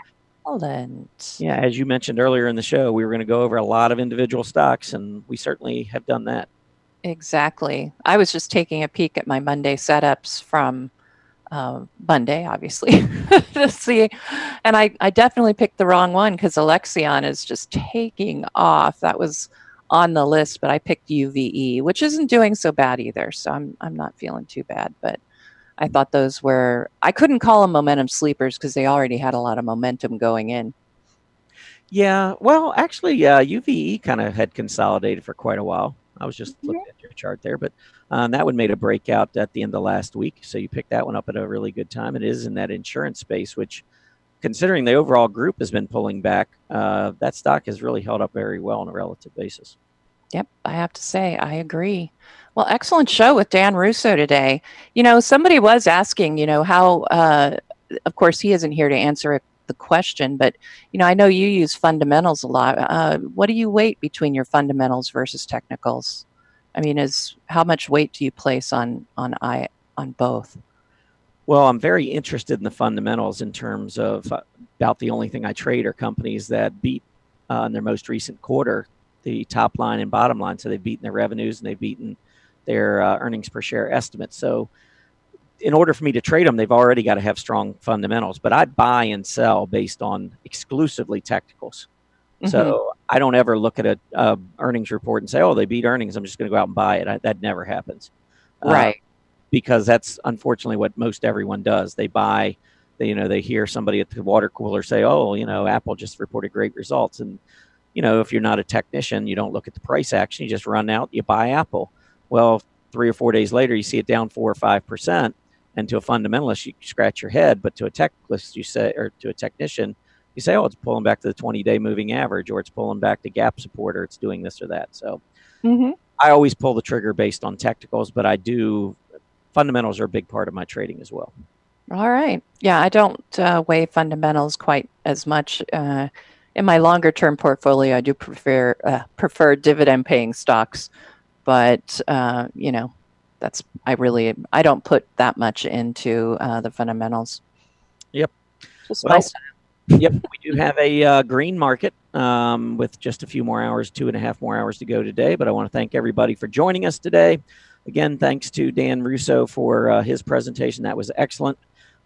excellent. Yeah, as you mentioned earlier in the show, we were going to go over a lot of individual stocks, and we certainly have done that. Exactly. I was just taking a peek at my Monday setups from Monday, obviously, to see. And I definitely picked the wrong one because Alexion is just taking off. That was on the list, but I picked UVE, which isn't doing so bad either. So I'm not feeling too bad, but I thought those were, I couldn't call them momentum sleepers because they already had a lot of momentum going in. Yeah, well, actually, UVE kind of had consolidated for quite a while. I was just looking at your chart there, but that one made a breakout at the end of last week. So you picked that one up at a really good time. It is in that insurance space, which, considering the overall group has been pulling back, that stock has really held up very well on a relative basis. Yep, I have to say, I agree. Well, excellent show with Dan Russo today. You know, somebody was asking, you know, how, of course, he isn't here to answer the question, but, you know, I know you use fundamentals a lot. What do you weight between your fundamentals versus technicals? I mean, how much weight do you place on both? Well, I'm very interested in the fundamentals in terms of about the only thing I trade are companies that beat in their most recent quarter the top line and bottom line. So they've beaten their revenues and they've beaten their earnings per share estimates. So in order for me to trade them, they've already got to have strong fundamentals. But I buy and sell based on exclusively technicals. So I don't ever look at a earnings report and say, oh, they beat earnings, I'm just going to go out and buy it. That never happens. Right. Because that's unfortunately what most everyone does. They buy, they hear somebody at the water cooler say, oh, Apple just reported great results. And, if you're not a technician, you don't look at the price action. You just run out, you buy Apple. Well, 3 or 4 days later, you see it down 4 or 5%. And to a fundamentalist, you scratch your head. But to a technicalist, you say, or to a technician, you say, oh, it's pulling back to the 20-day moving average, or it's pulling back to gap support, or it's doing this or that. So I always pull the trigger based on technicals, but fundamentals are a big part of my trading as well. All right. Yeah, I don't weigh fundamentals quite as much. In my longer term portfolio, I do prefer dividend paying stocks, but I don't put that much into the fundamentals. Yep. Just my style. Yep, we do have a green market with just a few more hours, 2.5 more hours to go today. But I want to thank everybody for joining us today. Again, thanks to Dan Russo for his presentation. That was excellent.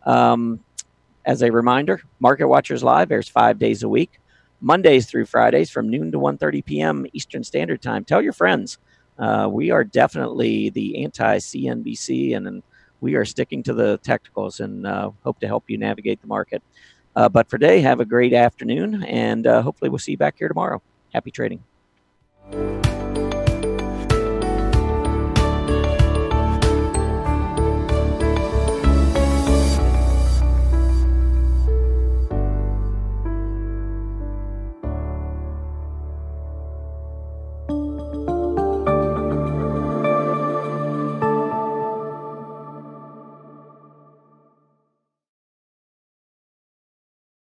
As a reminder, Market Watchers Live airs 5 days a week, Mondays through Fridays from noon to 1:30 p.m. Eastern Standard Time. Tell your friends. We are definitely the anti-CNBC, and we are sticking to the technicals and hope to help you navigate the market. But for today, have a great afternoon, and hopefully we'll see you back here tomorrow. Happy trading.